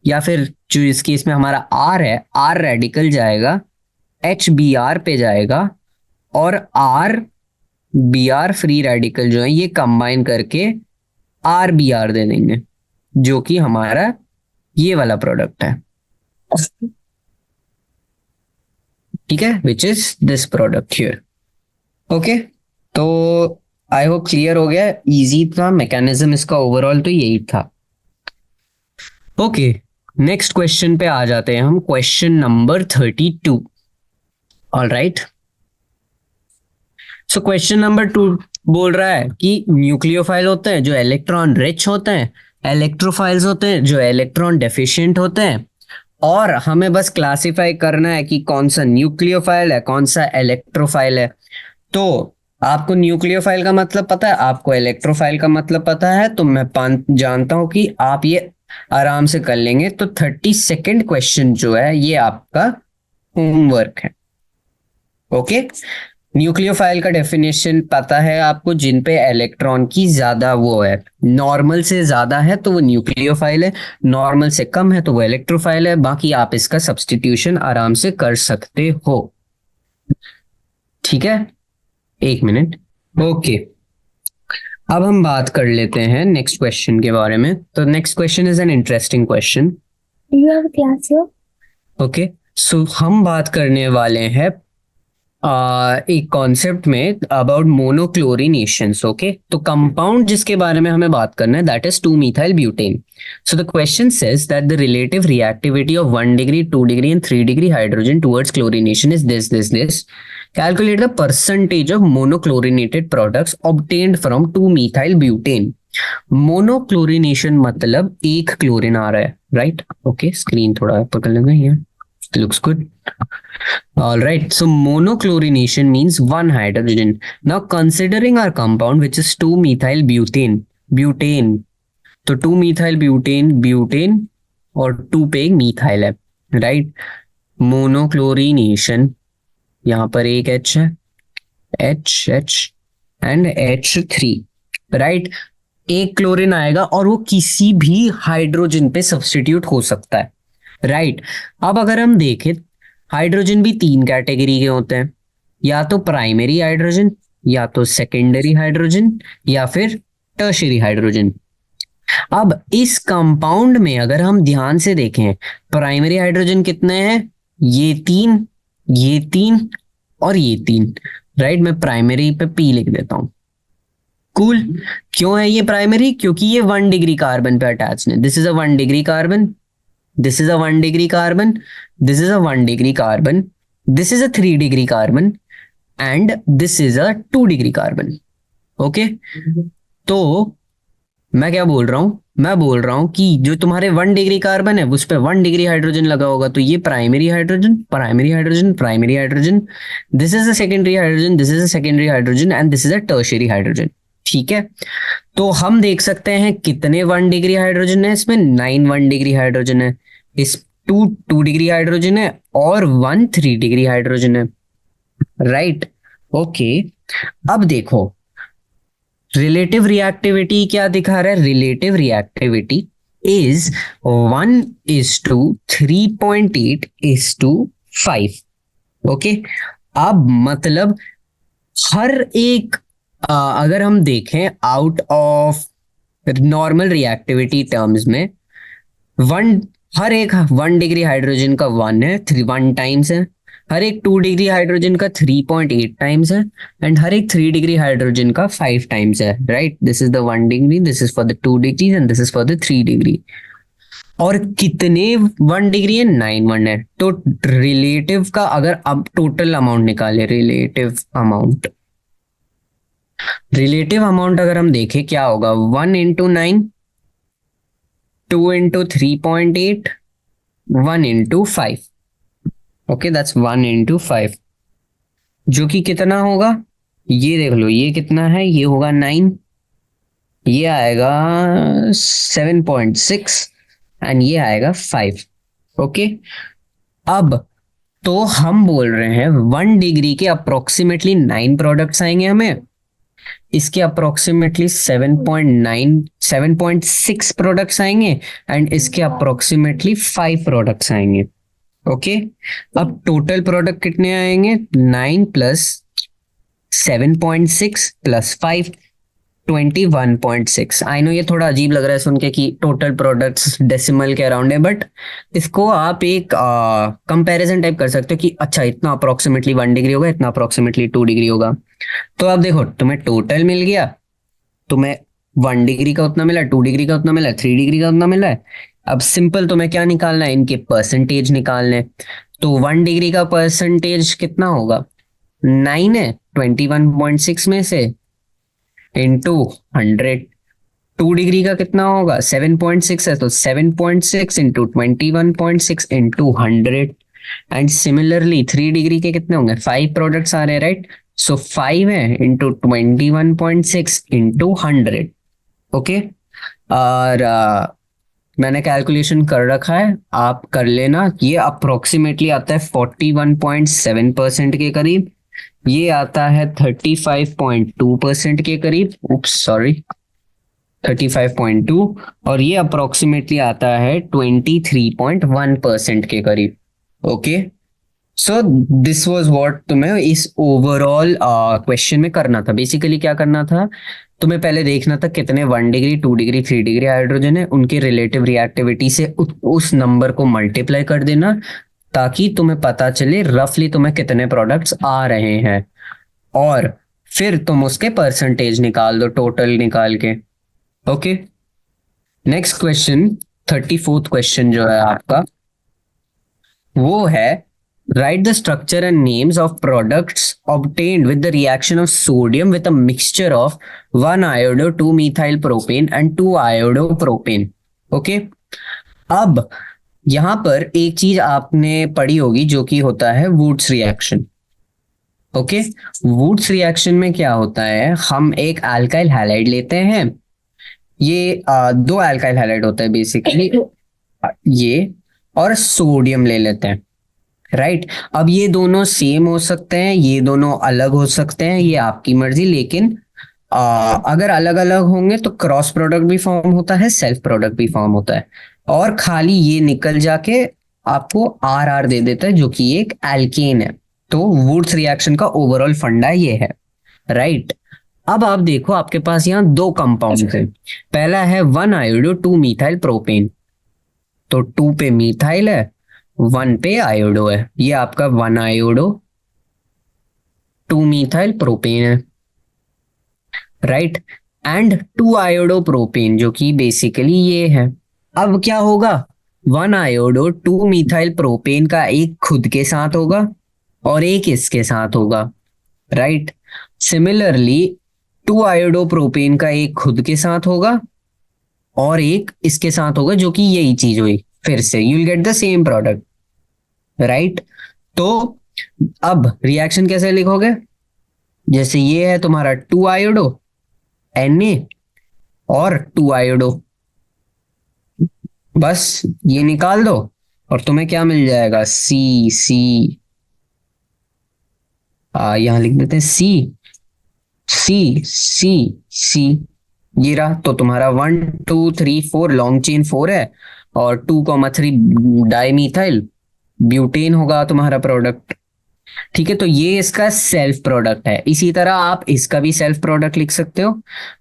S1: या फिर जो इस केस में हमारा R है, R रेडिकल जाएगा HBr पे जाएगा, और RBr फ्री रेडिकल जो है ये कंबाइन करके RBr दे देंगे, जो कि हमारा ये वाला प्रोडक्ट है। ठीक है, which is this product here. Okay, तो आई होप क्लियर हो गया, इजी था मैकेनिज्म इसका ओवरऑल, तो यही था। ओके, नेक्स्ट क्वेश्चन पे आ जाते हैं हम, question number 32। All right, so question number 2 बोल रहा है कि न्यूक्लियोफाइल होते हैं जो इलेक्ट्रॉन रिच होते हैं, इलेक्ट्रोफाइल्स होते हैं जो इलेक्ट्रॉन डेफिशिएंट होते हैं, और हमें बस क्लासिफाई करना है कि कौन सा न्यूक्लियोफाइल है, कौन सा इलेक्ट्रोफाइल है। तो आपको न्यूक्लियोफाइल का मतलब पता है, आपको इलेक्ट्रोफाइल का मतलब पता है, तो मैं जानता हूं कि आप ये आराम से कर लेंगे। तो 32nd क्वेश्चन जो है ये आपका होमवर्क है। ओके, न्यूक्लियोफाइल का डेफिनेशन पता है आपको, जिन पे इलेक्ट्रॉन की ज्यादा वो है, नॉर्मल से ज्यादा है तो वो न्यूक्लियोफाइल है, नॉर्मल से कम है तो वो इलेक्ट्रोफाइल है। बाकी आप इसका सब्स्टिट्यूशन आराम से कर सकते हो। ठीक है, 1 मिनट। ओके, अब हम बात कर लेते हैं नेक्स्ट क्वेश्चन के बारे में। तो next question is an interesting question.
S2: You have class here.
S1: Okay, so हम बात करने वाले हैं एक कॉन्सेप्ट में अबाउट मोनोक्लोरिनेशंस। ओके, तो कंपाउंड जिसके बारे में हमें बात करना है that is 2-methyl butane. So the question says that the relative reactivity of 1 degree, 2 degree and 3 degree hydrogen towards chlorination is this. Calculate the percentage of monochlorinated products obtained from 2-methyl butane. Monochlorination मतलब एक chlorine आ रहा है, right. Okay, screen थोड़ा पकड़ लेंगे, ये looks good. All right, so monochlorination means one hydrogen. Now considering our compound which is 2-methyl butane, तो 2-methyl butane और 2 पे एक मिथाइल है, राइट। मोनोक्लोरिनेशन, यहाँ पर एक H है, H एंड H3, राइट। एक क्लोरीन आएगा और वो किसी भी हाइड्रोजन पे सब्स्टिट्यूट हो सकता है, राइट। अब अगर हम देखें, हाइड्रोजन भी तीन कैटेगरी के होते हैं, या तो प्राइमरी हाइड्रोजन, या तो सेकेंडरी हाइड्रोजन, या फिर टर्शियरी हाइड्रोजन। अब इस कंपाउंड में अगर हम ध्यान से देखें, प्राइमरी हाइड्रोजन कितने हैं? ये तीन, ये तीन और ये तीन, राइट। मैं प्राइमरी पे P लिख देता हूं। कूल। क्यों है ये प्राइमरी? क्योंकि ये 1 डिग्री कार्बन पे अटैच है। This is a 1 degree carbon, this is a 1 degree carbon, this is a 1 degree carbon, this is a 3 degree carbon, and this is a 2 degree carbon. Okay, तो मैं क्या बोल रहा हूं? मैं बोल रहा हूं कि जो तुम्हारे 1 डिग्री कार्बन है उस पे 1 डिग्री हाइड्रोजन लगा होगा, तो ये primary hydrogen, primary hydrogen, primary hydrogen. This is a secondary hydrogen, this is a secondary hydrogen, and this is a tertiary hydrogen. ठीक है, तो हम देख सकते हैं कितने 1 डिग्री हाइड्रोजन है इसमें। 9 1 डिग्री हाइड्रोजन है। इस 2 2 डिग्री हाइड्रोजन है और 1 3 डिग्री हाइड्रोजन है, राइट। ओके, अब देखो रिलेटिव रिएक्टिविटी क्या दिखा रहा है। Relative reactivity is 1:3.8:5। ओके, अब मतलब हर एक अगर हम देखें out of normal reactivity terms में, वन हर एक 1 डिग्री हाइड्रोजन का 1 है, 1 टाइम्स है। हर एक 2 डिग्री हाइड्रोजन का 3.8 टाइम्स है, एंड हर एक 3 डिग्री हाइड्रोजन का 5 टाइम्स है, right. This is the 1 degree, this is for the 2 degree, and this is for the 3 degree. और कितने 1 डिग्री है? 9 1 है। तो रिलेटिव का अगर अब टोटल अमाउंट निकाले, रिलेटिव अमाउंट अगर हम देखें क्या होगा, 1 × 9, 2 × 3.8, 1 × 5। ओके, दैट्स 1 × 5, जो कि कितना होगा? ये देख लो, ये कितना है? ये होगा 9, ये आएगा 7.6, एंड ये आएगा 5। ओके, अब तो हम बोल रहे हैं 1 डिग्री के अप्रोक्सीमेटली 9 प्रोडक्ट्स आएंगे हमें, इसके अप्रोक्सीमेटली 7.6 प्रोडक्ट्स आएंगे, एंड इसके अप्रोक्सीमेटली 5 प्रोडक्ट्स आएंगे। ओके, अब टोटल प्रोडक्ट कितने आएंगे? 9 + 7.6 + 5, 21.6। आई नो ये थोड़ा अजीब लग रहा है सुन के कि टोटल प्रोडक्ट्स डेसिमल के अराउंड है, बट इसको आप एक कंपैरिजन टाइप कर सकते हो कि अच्छा इतना अप्रोक्सीमेटली 1 डिग्री होगा, इतना अप्रोक्सीमेटली 2 डिग्री होगा। तो अब देखो, तुम्हें टोटल मिल गया, तुम्हें 1 डिग्री का उतना मिला, 2 डिग्री का उतना मिला, 3 डिग्री का उतना मिला है। अब सिंपल तुम्हें क्या निकालना है? इनके परसेंटेज निकालने। तो 1 डिग्री का परसेंटेज कितना होगा? 9 है 21.6 में से, इंटू 100। 2 डिग्री का कितना होगा? 7.6 है, तो 7.6 into 21.6 into 100। And similarly 3 degree के कितने होंगे? 5 प्रोडक्ट्स आ रहे हैं, राइट। सो 5 है इंटू 21.6 इंटू 100। ओके, और मैंने कैलकुलेशन कर रखा है, आप कर लेना। ये अप्रोक्सीमेटली आता है 41.7% के करीब, ये आता है 35.2% के करीब, उप्स सॉरी 35.2, और ये अप्रोक्सीमेटली आता है 23.1% के करीब। Okay, so this was what तुम्हें इस ओवरऑल क्वेश्चन में करना था। बेसिकली क्या करना था, तुम्हें पहले देखना था कितने 1 डिग्री, 2 डिग्री, 3 डिग्री हाइड्रोजन है, उनके रिलेटिव रिएक्टिविटी से उस नंबर को मल्टीप्लाई कर देना, ताकि तुम्हें पता चले रफली तुम्हें कितने प्रोडक्ट्स आ रहे हैं, और फिर तुम उसके परसेंटेज निकाल दो टोटल निकाल के। Okay, next question, 34th question जो है आपका, वो है write the structure and names of products obtained with the reaction of sodium with a mixture of 1 iodo 2 methyl propane and 2 iodo propane। Okay, अब यहां पर एक चीज आपने पढ़ी होगी जो कि होता है Wurtz reaction. Okay, Wurtz reaction में क्या होता है, हम एक अल्काइल हैलाइड लेते हैं, ये दो अल्काइल हैलाइड होता है बेसिकली, ये और सोडियम ले लेते हैं, राइट। अब ये दोनों सेम हो सकते हैं, ये दोनों अलग हो सकते हैं, ये आपकी मर्जी, लेकिन अगर अलग अलग होंगे तो क्रॉस प्रोडक्ट भी फॉर्म होता है, सेल्फ प्रोडक्ट भी फॉर्म होता है, और खाली ये निकल जाके आपको आर आर दे देता है जो कि एक एल्केन है। तो वुड्स रिएक्शन का ओवरऑल फंडा ये है, राइट। अब आप देखो आपके पास यहाँ दो कंपाउंड है। पहला है 1 आयोडो 2 मिथाइल प्रोपेन। तो 2 पे मिथाइल है, 1 पे आयोडो है। ये आपका 1 आयोडो 2 मिथाइल प्रोपेन है, राइट। एंड 2 आयोडो प्रोपेन जो कि बेसिकली ये है। अब क्या होगा, 1 आयोडो 2 मिथाइल प्रोपेन का एक खुद के साथ होगा और एक इसके साथ होगा, राइट। सिमिलरली 2 आयोडो प्रोपेन का एक खुद के साथ होगा और एक इसके साथ होगा, जो कि यही चीज हुई। फिर से you will get the same product, right. तो अब रिएक्शन कैसे लिखोगे, जैसे ये है तुम्हारा 2 आयोडो Na और 2 आयोडो, बस ये निकाल दो और तुम्हें क्या मिल जाएगा, सी सी। यहां लिख देते हैं सी सी सी सी। ये रहा, तो तुम्हारा 1 2 3 4 लॉन्ग चेन 4 है और 2,3 डाई मिथाइल ब्यूटेन होगा तुम्हारा प्रोडक्ट। ठीक है, तो ये इसका सेल्फ प्रोडक्ट है। इसी तरह आप इसका भी सेल्फ प्रोडक्ट लिख सकते हो।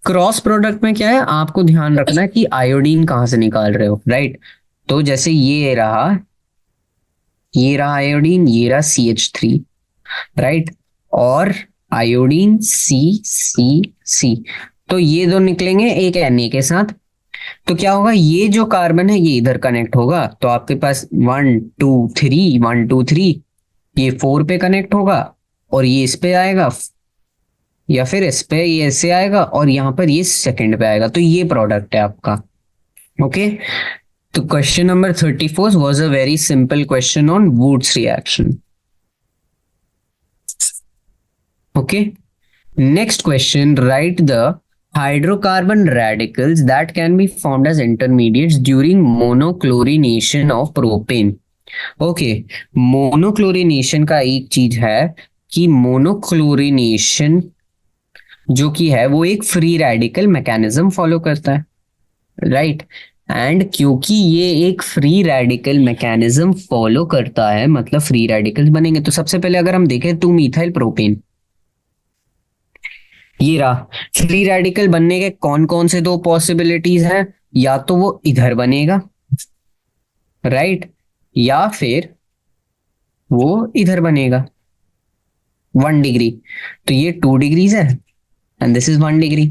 S1: क्रॉस प्रोडक्ट में क्या है, आपको ध्यान रखना है कि आयोडीन कहाँ से निकाल रहे हो, राइट। तो जैसे ये रहा आयोडीन, ये रहा CH3, राइट। और आयोडीन C तो ये दो निकलेंगे एक Na के साथ। तो क्या होगा, ये जो कार्बन है ये इधर कनेक्ट होगा, तो आपके पास 1 2 3 ये 4 पे कनेक्ट होगा और ये इस पे आएगा, या फिर इस पे ये ऐसे आएगा और यहाँ पर ये सेकंड पे आएगा। तो ये प्रोडक्ट है आपका, ओके। तो question number 34 was a very simple question on Wurtz reaction, okay. Next question, write the hydrocarbon radicals that can be formed as intermediates during monochlorination of propane. Okay, monochlorination का एक चीज है कि monochlorination जो कि है वो एक फ्री रेडिकल मैकेनिज्म फॉलो करता है, राइट। एंड क्योंकि ये एक फ्री रेडिकल मैकेनिज्म फॉलो करता है, मतलब फ्री रेडिकल्स बनेंगे। तो सबसे पहले अगर हम देखें 2 मिथाइल प्रोपेन, ये रहा। फ्री रेडिकल बनने के कौन कौन से दो पॉसिबिलिटीज हैं, या तो वो इधर बनेगा, राइट, या फिर वो इधर बनेगा 1 डिग्री। तो ये 2 डिग्रीज है एंड दिस इज 1 डिग्री।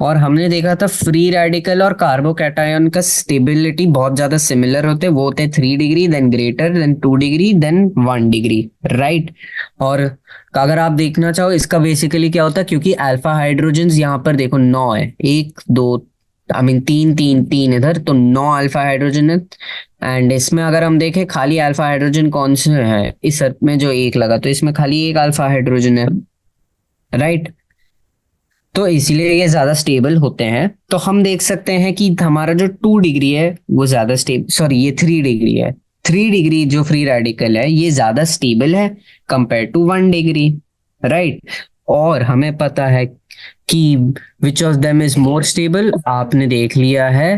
S1: और हमने देखा था फ्री रेडिकल और कार्बोकैटायन का स्टेबिलिटी बहुत ज्यादा सिमिलर होते हैं, वो होते हैं 3 degree, than greater, than 2 degree, than 1 degree, right. और अगर आप देखना चाहो इसका बेसिकली क्या होता है, क्योंकि अल्फा हाइड्रोजन यहाँ पर देखो 9 है, 1 2 आई मीन 3 3 3 इधर, तो 9 अल्फा हाइड्रोजन है। एंड इसमें अगर हम देखें खाली अल्फा हाइड्रोजन कौन से है, इस में जो एक लगा, तो इसमें खाली एक अल्फा हाइड्रोजन है, राइट। तो इसीलिए ये ज्यादा स्टेबल होते हैं। तो हम देख सकते हैं कि हमारा जो 2 डिग्री है वो ज्यादा स्टेबल, सॉरी ये 3 डिग्री है। 3 डिग्री जो फ्री रेडिकल है ये ज्यादा स्टेबल है कंपेयर टू 1 डिग्री, राइट। और हमें पता है कि which of them is more stable, आपने देख लिया है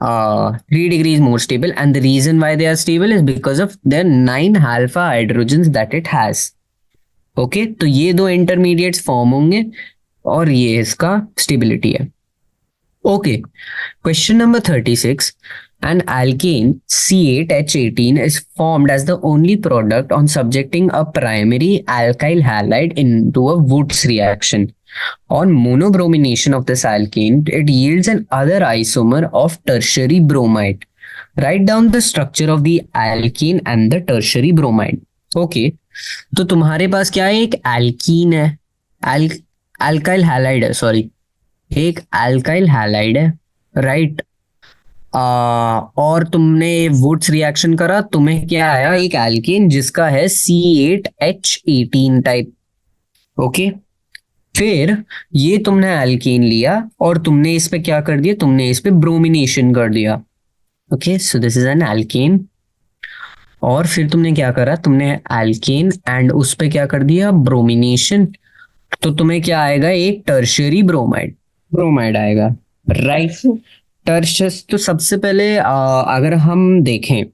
S1: 3 degree is more stable, and the reason why they are stable is because of their 9 alpha hydrogen that it has, okay. तो ये दो इंटरमीडिएट्स फॉर्म होंगे और ये इसका स्टेबिलिटी है, okay. Question number 36, an alkane C8H18 is formed as the only product on subjecting a primary alkyl halide into a Wurtz reaction. On monobromination of this alkane, it yields an other isomer of tertiary bromide. Write down the structure of the alkane and the tertiary bromide. Okay, तो तुम्हारे पास क्या है, एक alkene है, alkyl halide है, sorry एक alkyl halide है, right. और तुमने वुड्स रिएक्शन करा, तुम्हें क्या आया, एक एल्केन जिसका है C8H18 टाइप, ओके। फिर ये तुमने एल्केन लिया और तुमने इस पे क्या कर दिया, तुमने इस पे ब्रोमिनेशन कर दिया, okay. So this is an alkane. और फिर तुमने क्या करा, तुमने एल्केन एंड उस पे क्या कर दिया, ब्रोमिनेशन। तो तुम्हें क्या आएगा, एक टर्शियरी ब्रोमाइड, ब्रोमाइड आएगा, राइट। टर्शस तो सबसे पहले अगर हम देखें,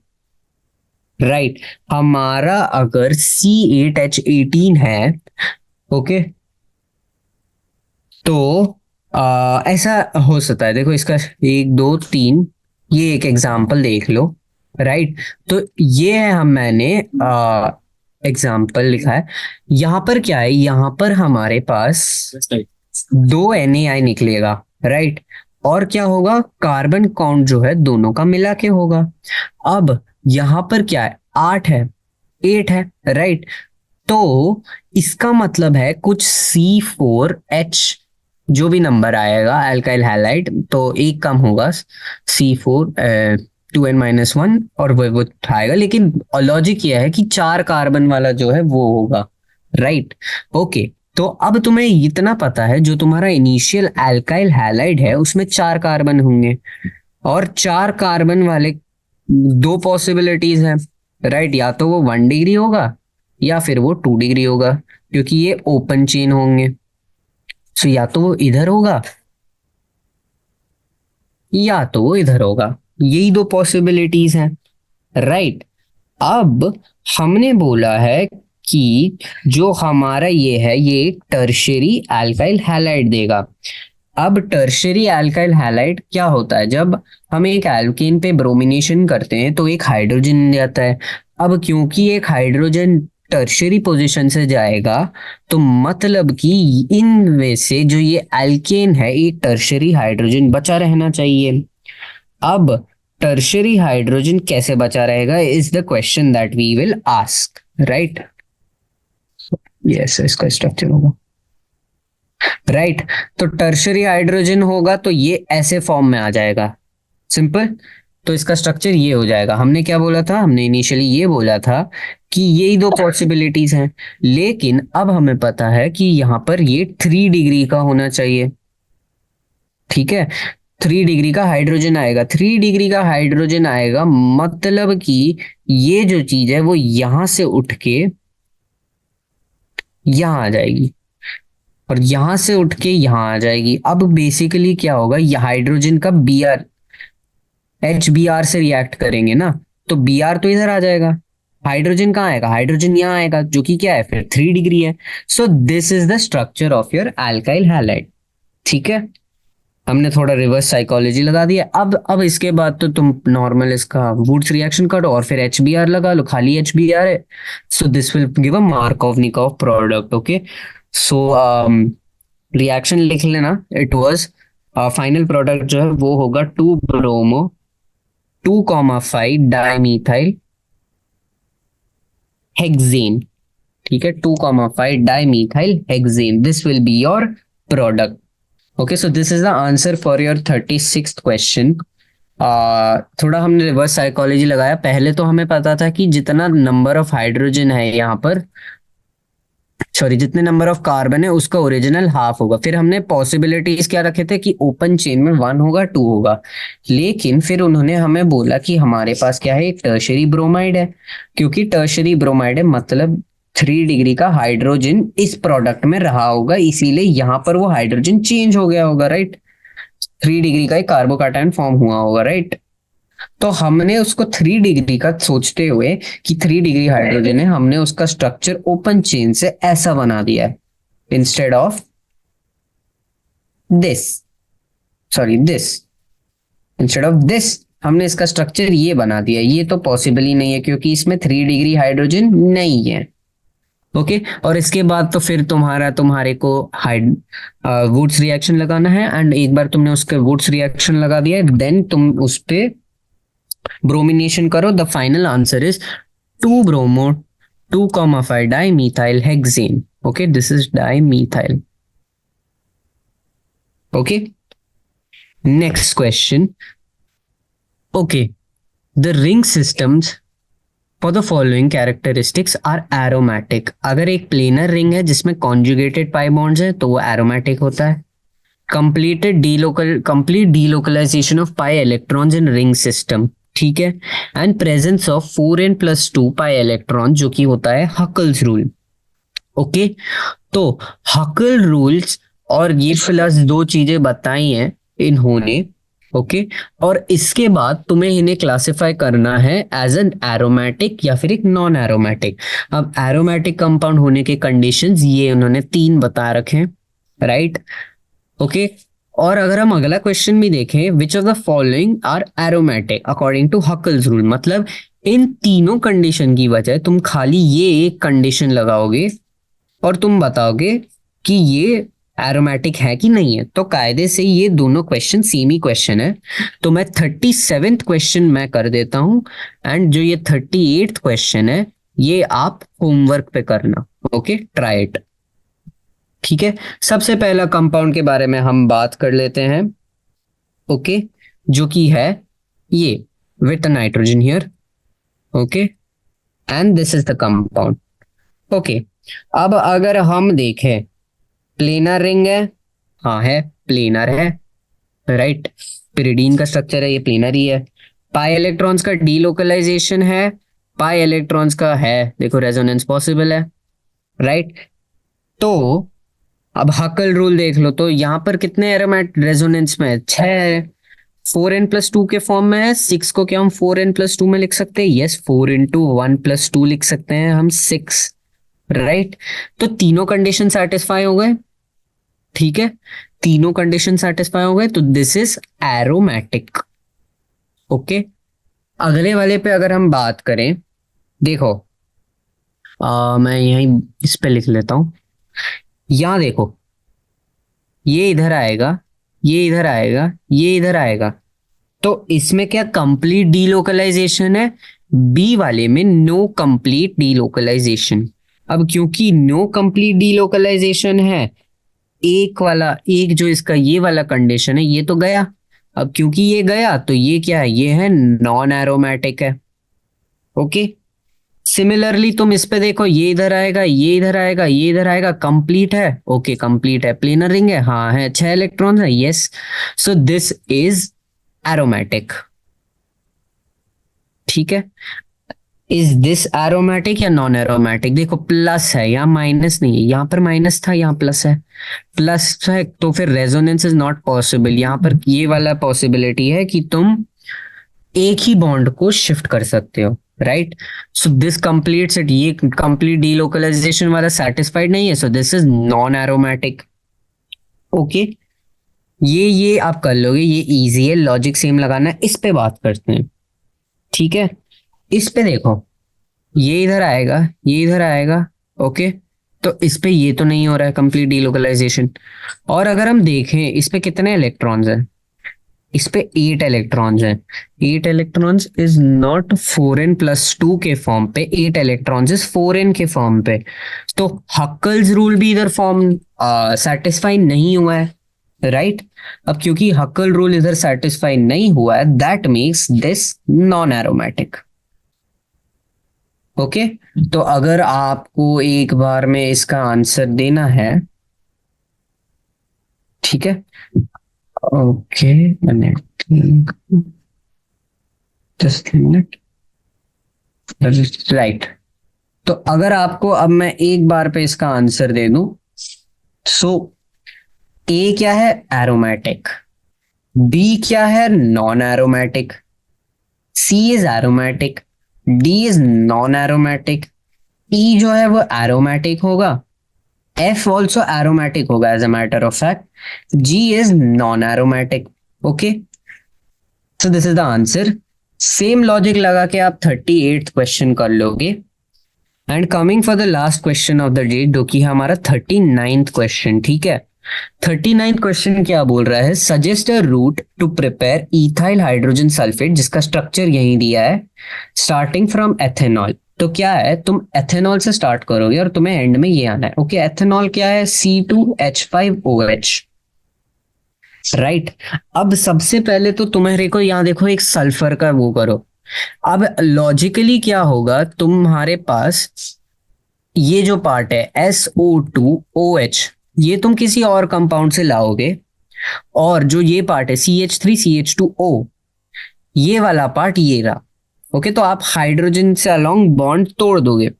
S1: राइट, हमारा अगर C8H18 है, ओके, तो ऐसा हो सकता है, देखो इसका एक दो तीन, ये एक एग्जाम्पल देख लो, राइट। तो ये है, हम मैंने एग्जाम्पल लिखा है। यहाँ पर क्या है, यहाँ पर हमारे पास दो NaI निकलेगा, राइट। और क्या होगा, कार्बन काउंट जो है दोनों का मिला के होगा। अब यहाँ पर क्या है, 8 है, राइट। तो इसका मतलब है कुछ C4H, जो भी नंबर आएगा अल्काइल हैलाइड, तो एक कम होगा, C4 2n-1, और वो आएगा, लेकिन लॉजिक यह है कि 4 कार्बन वाला जो है वो होगा, राइट। ओके, तो अब तुम्हें इतना पता है, जो तुम्हारा इनिशियल अल्काइल हैलाइड है उसमें 4 कार्बन होंगे, और 4 कार्बन वाले दो पॉसिबिलिटीज हैं, राइट। या तो वो 1 डिग्री होगा या फिर वो 2 डिग्री होगा, क्योंकि ये ओपन चेन होंगे। सो या तो वो इधर होगा या तो वो इधर होगा, यही दो पॉसिबिलिटीज हैं, राइट। अब हमने बोला है कि जो हमारा ये है, ये टर्शियरी अल्काइल हैलाइड देगा। अब टर्शियरी अल्काइल हैलाइड क्या होता है, जब हम एक एल्केन पे ब्रोमिनेशन करते हैं तो एक हाइड्रोजन जाता है। अब क्योंकि एक हाइड्रोजन टर्शियरी पोजीशन से जाएगा, तो मतलब कि इनमें से जो ये एल्केन है, एक टर्शियरी हाइड्रोजन बचा रहना चाहिए। अब टर्शियरी हाइड्रोजन कैसे बचा रहेगा, is the question that we will ask, right. Yes, इसका स्ट्रक्चर होगा, राइट। तो टर्शियरी हाइड्रोजन होगा तो ये ऐसे फॉर्म में आ जाएगा, सिंपल। तो इसका स्ट्रक्चर ये हो जाएगा। हमने क्या बोला था, हमने इनिशियली ये बोला था कि यही दो पॉसिबिलिटीज हैं, लेकिन अब हमें पता है कि यहाँ पर ये 3 डिग्री का होना चाहिए, ठीक है। 3 डिग्री का हाइड्रोजन आएगा, 3 डिग्री का हाइड्रोजन आएगा, मतलब कि ये जो चीज है वो यहां से उठ के यहां आ जाएगी, और यहां से उठ के यहां आ जाएगी। अब बेसिकली क्या होगा, ये हाइड्रोजन का Br HBr से रिएक्ट करेंगे ना, तो Br तो इधर आ जाएगा, हाइड्रोजन कहाँ आएगा, हाइड्रोजन यहाँ आएगा, जो कि क्या है फिर 3 डिग्री है। सो this is the structure of your alkyl halide, ठीक है। हमने थोड़ा रिवर्स साइकोलॉजी लगा दिया। अब इसके बाद तो तुम नॉर्मल इसका वुड्स रिएक्शन करो और फिर HBr लगा लो, खाली HBr है। So this will give a Markovnikov product, okay. So reaction लिख लेना, इट वाज फाइनल प्रोडक्ट जो है वो होगा 2 ब्रोमो 2,5 डाइमीथाइल हेक्सेन, ठीक है, 2,5 dimethyl hexane, this will be your product. Okay, so this is the answer for your 36th question. थोड़ा हमने रिवर्स साइकोलॉजी लगाया। पहले तो हमें पता था कि जितना नंबर ऑफ हाइड्रोजन है यहाँ पर, सॉरी, जितने नंबर ऑफ कार्बन है उसका ओरिजिनल हाफ होगा। फिर हमने पॉसिबिलिटीज क्या रखे थे कि ओपन चेन में 1 होगा 2 होगा, लेकिन फिर उन्होंने हमें बोला कि हमारे पास क्या है, एक टर्शियरी ब्रोमाइड है। क्योंकि टर्शियरी ब्रोमाइड है मतलब 3 डिग्री का हाइड्रोजन इस प्रोडक्ट में रहा होगा, इसीलिए यहाँ पर वो हाइड्रोजन चेंज हो गया होगा, राइट। 3 डिग्री का एक कार्बोकैटायन फॉर्म हुआ होगा, राइट। तो हमने उसको 3 डिग्री का सोचते हुए कि 3 डिग्री हाइड्रोजन है, हमने उसका स्ट्रक्चर ओपन चेन से ऐसा बना दिया है, instead of this, sorry this, instead of this हमने इसका स्ट्रक्चर ये बना दिया। ये तो पॉसिबल ही नहीं है क्योंकि इसमें 3 डिग्री हाइड्रोजन नहीं है, ओके। और इसके बाद तो फिर तुम्हारे को वुड्स रिएक्शन लगाना है, एंड एक बार तुमने उसके वुड्स रिएक्शन लगा दिया है, देन तुम उस पे ब्रोमिनेशन करो। The final answer is 2 bromo 2,5 dimethyl hexane, okay, this is dimethyl, okay. Next question, okay, the ring systems for the following characteristics are aromatic. अगर एक प्लेनर रिंग है जिसमें कॉन्जुगेटेड पाई बॉन्ड्स है तो वो एरोमेटिक होता है। Complete delocalization of pi electrons in ring system, ठीक है, and presence of 4n+2 pi electron, जो कि होता है हकल्स रूल, ओके। तो हकल रूल्स और ये प्लस दो चीजें बताई हैं इन्होंने, ओके। और इसके बाद तुम्हें इन्हें क्लासिफाई करना है एज एन एरोमेटिक या फिर एक नॉन एरोमेटिक। अब एरोमेटिक कंपाउंड होने के कंडीशंस ये उन्होंने तीन बता रखे हैं, राइट, ओके। और अगर हम अगला क्वेश्चन भी देखें, which of the following are aromatic according to Huckel's rule, मतलब इन तीनों कंडीशन की वजह तुम खाली ये एक कंडीशन लगाओगे और तुम बताओगे कि ये एरोमेटिक है कि नहीं है। तो कायदे से ये दोनों क्वेश्चन सेम ही क्वेश्चन है। तो मैं 37th क्वेश्चन मैं कर देता हूं, एंड जो ये 38th क्वेश्चन है ये आप होमवर्क पे करना, ओके, ट्राई इट। ठीक है, सबसे पहला कंपाउंड के बारे में हम बात कर लेते हैं, ओके, जो कि है ये with nitrogen here, okay, and this is the compound, okay. अब अगर हम देखें, प्लेनर रिंग है, हाँ है, प्लेनर है, राइट, पिरिडीन का स्ट्रक्चर है, ये प्लेनर ही है। पाई इलेक्ट्रॉन्स का डीलोकलाइजेशन है, पाई इलेक्ट्रॉन्स का है, देखो रेजोनेंस पॉसिबल है, राइट। तो अब हकल रूल देख लो, तो यहां पर कितने एरोमेट रेजोनेंस में है, 6 है। 4n+2 के फॉर्म में है, 6 को क्या हम 4n+2 में लिख सकते हैं, यस, 4 × 1 + 2 लिख सकते हैं हम 6, राइट। तो तीनों कंडीशन सेटिस्फाई हो गए, ठीक है, तीनों कंडीशन सेटिस्फाई हो गए, तो दिस इज एरोमेटिक, ओके। अगले वाले पे अगर हम बात करें, देखो, मैं यहीं इस पे लिख लेता हूं, यहां देखो, ये इधर आएगा, ये इधर आएगा, ये इधर आएगा, तो इसमें क्या कंप्लीट डीलोकलाइजेशन है, बी वाले में नो कंप्लीट डीलोकलाइजेशन। अब क्योंकि नो कंप्लीट डीलोकलाइजेशन है, एक वाला, एक जो इसका ये वाला कंडीशन है ये तो गया। अब क्योंकि ये गया तो ये क्या है, ये है नॉन एरोमेटिक है, ओके। सिमिलरली तुम इस पे देखो, ये इधर आएगा, ये इधर आएगा, ये इधर आएगा, कंप्लीट है, ओके, कंप्लीट है, प्लेनर रिंग है, हाँ है, 6 इलेक्ट्रॉन है, yes, so this is aromatic, ठीक है। इज दिस एरोमेटिक या नॉन एरोमेटिक, देखो प्लस है, यहाँ माइनस नहीं है, यहाँ पर माइनस था, यहाँ प्लस है, प्लस है, तो फिर रेजोनेंस इज नॉट पॉसिबल। यहाँ पर ये वाला पॉसिबिलिटी है कि तुम एक ही बॉन्ड को शिफ्ट कर सकते हो, right. So this completes it, ये कंप्लीट डीलोकलाइजेशन वाला सेटिस्फाइड नहीं है, सो this is non aromatic, okay. ये आप कर लोगे, ये इजी है, लॉजिक सेम लगाना है। इस पे बात करते हैं, ठीक है। इस पे देखो, ये इधर आएगा, ये इधर आएगा, ओके। तो इस पे ये तो नहीं हो रहा है कंप्लीट डीलोकलाइजेशन। और अगर हम देखें इस पे कितने इलेक्ट्रॉन्स हैं, इस पे 8 इलेक्ट्रॉन्स हैं, 8 इलेक्ट्रॉन्स इज नॉट 4n+2 के फॉर्म पे, 8 इलेक्ट्रॉन्स इज 4n के फॉर्म पे। तो हक्कल्स रूल भी इधर फॉर्म सेटिस्फाई नहीं हुआ है, राइट। अब क्योंकि हक्कल रूल इधर सेटिस्फाई नहीं हुआ है, that makes this non aromatic, okay. तो अगर आपको एक बार में इसका आंसर देना है, ठीक है, ओके, जस्ट मिनट, राइट। तो अगर आपको अब मैं एक बार पे इसका आंसर दे दूं, सो ए क्या है, एरोमेटिक, बी क्या है, non aromatic, C is aromatic, D is non aromatic, E जो है वो एरोमेटिक होगा, एफ ऑल्सो एरोमेटिक होगा as a matter of fact, G is non aromatic, okay. So this is the answer. Same logic लगा के आप 38th question कर लोगे। And coming for the last question of the day, जो कि हमारा 39th question, ठीक है। 39th क्वेश्चन क्या बोल रहा है, suggest a route to prepare ethyl hydrogen sulphate, जिसका स्ट्रक्चर यही दिया है, स्टार्टिंग फ्रॉम एथेनॉल। तो क्या है, तुम एथेनॉल से स्टार्ट करोगे और तुम्हें एंड में ये आना है, ओके। एथेनॉल क्या है, C2H5OH, राइट। अब सबसे पहले तो तुम्हारे को यहाँ देखो एक सल्फर का वो करो। अब लॉजिकली क्या होगा, तुम्हारे पास ये जो पार्ट है SO2OH, ये तुम किसी और कंपाउंड से लाओगे, और जो ये पार्ट है CH3CH2O, ये वाला पार्ट ये रहा, ओके। तो आप हाइड्रोजन से अलोंग बॉन्ड तोड़ दोगे,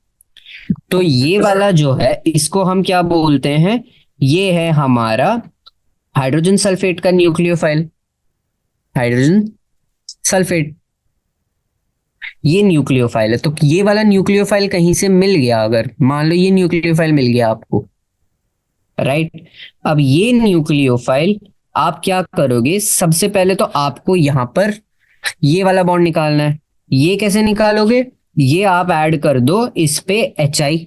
S1: तो ये वाला जो है इसको हम क्या बोलते हैं, ये है हमारा हाइड्रोजन सल्फेट का न्यूक्लियोफाइल, हाइड्रोजन सल्फेट, ये न्यूक्लियोफाइल है। तो ये वाला न्यूक्लियोफाइल कहीं से मिल गया, अगर मान लो ये न्यूक्लियोफाइल मिल गया आपको, राइट। अब ये न्यूक्लियोफाइल आप क्या करोगे, सबसे पहले तो आपको यहां पर ये वाला बॉन्ड निकालना है। ये कैसे निकालोगे, ये आप ऐड कर दो इस पे HI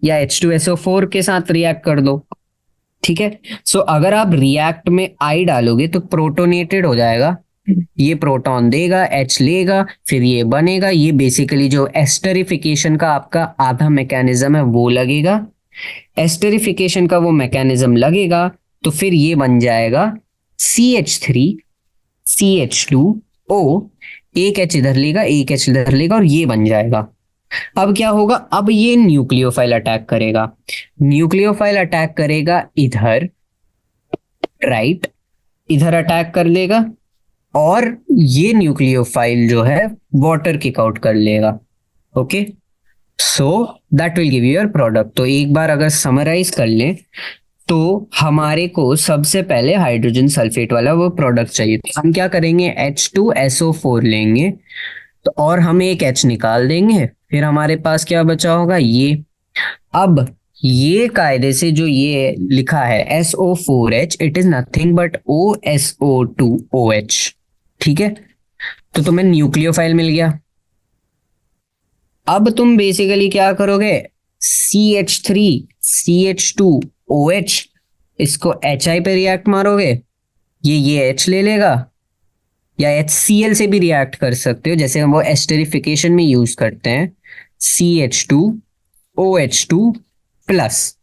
S1: या H2SO4 के साथ रिएक्ट कर दो, ठीक है। सो अगर आप रिएक्ट में आई डालोगे तो प्रोटोनेटेड हो जाएगा, ये प्रोटॉन देगा, H लेगा, फिर ये बनेगा। ये बेसिकली जो एस्टरिफिकेशन का आपका आधा मैकेनिज्म है वो लगेगा, एस्टरिफिकेशन का वो मैकेनिज्म लगेगा तो फिर ये बन जाएगा CH3CH2O, एक H इधर लेगा, एक H इधर लेगा और ये बन जाएगा। अब क्या होगा, अब ये न्यूक्लियोफाइल अटैक करेगा, न्यूक्लियोफाइल अटैक करेगा इधर, राइट, इधर अटैक कर लेगा और ये न्यूक्लियोफाइल जो है वाटर किक आउट कर लेगा। Okay, so that will give you your product. तो एक बार अगर समराइज कर लें तो हमारे को सबसे पहले हाइड्रोजन सल्फेट वाला वो प्रोडक्ट चाहिए। तो हम क्या करेंगे, H2SO4 लेंगे तो और हम एक H निकाल देंगे, फिर हमारे पास क्या बचा होगा ये। अब ये कायदे से जो ये लिखा है SO4H, it is nothing but OSO2OH, ठीक है। तो तुम्हें न्यूक्लियोफाइल मिल गया। अब तुम बेसिकली क्या करोगे, CH3CH2OH, इसको HI पे रिएक्ट मारोगे, ये H ले लेगा, या HCl से भी रिएक्ट कर सकते हो जैसे हम वो एस्टरिफिकेशन में यूज करते हैं, CH2OH2 प्लस।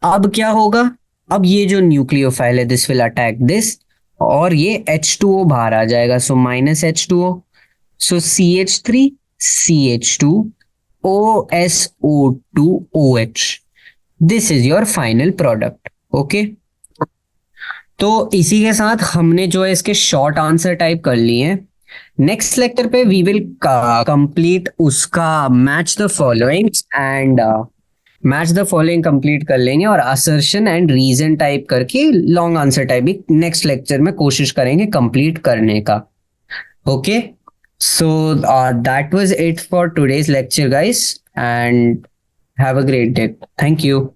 S1: अब क्या होगा, अब ये जो न्यूक्लियोफाइल है दिस विल अटैक दिस और ये H2O बाहर आ जाएगा, सो -H2O, so CH3CH2OSO2OH, this is your final product. Okay, तो इसी के साथ हमने जो है इसके शॉर्ट आंसर टाइप कर लिए हैं। नेक्स्ट लेक्चर पे वी विल कंप्लीट उसका match the following and match the following complete कर लेंगे और असर्शन एंड रीजन टाइप करके लॉन्ग आंसर टाइप भी नेक्स्ट लेक्चर में कोशिश करेंगे कंप्लीट करने का। Okay, so that was it for today's lecture guys and have a great day. Thank you.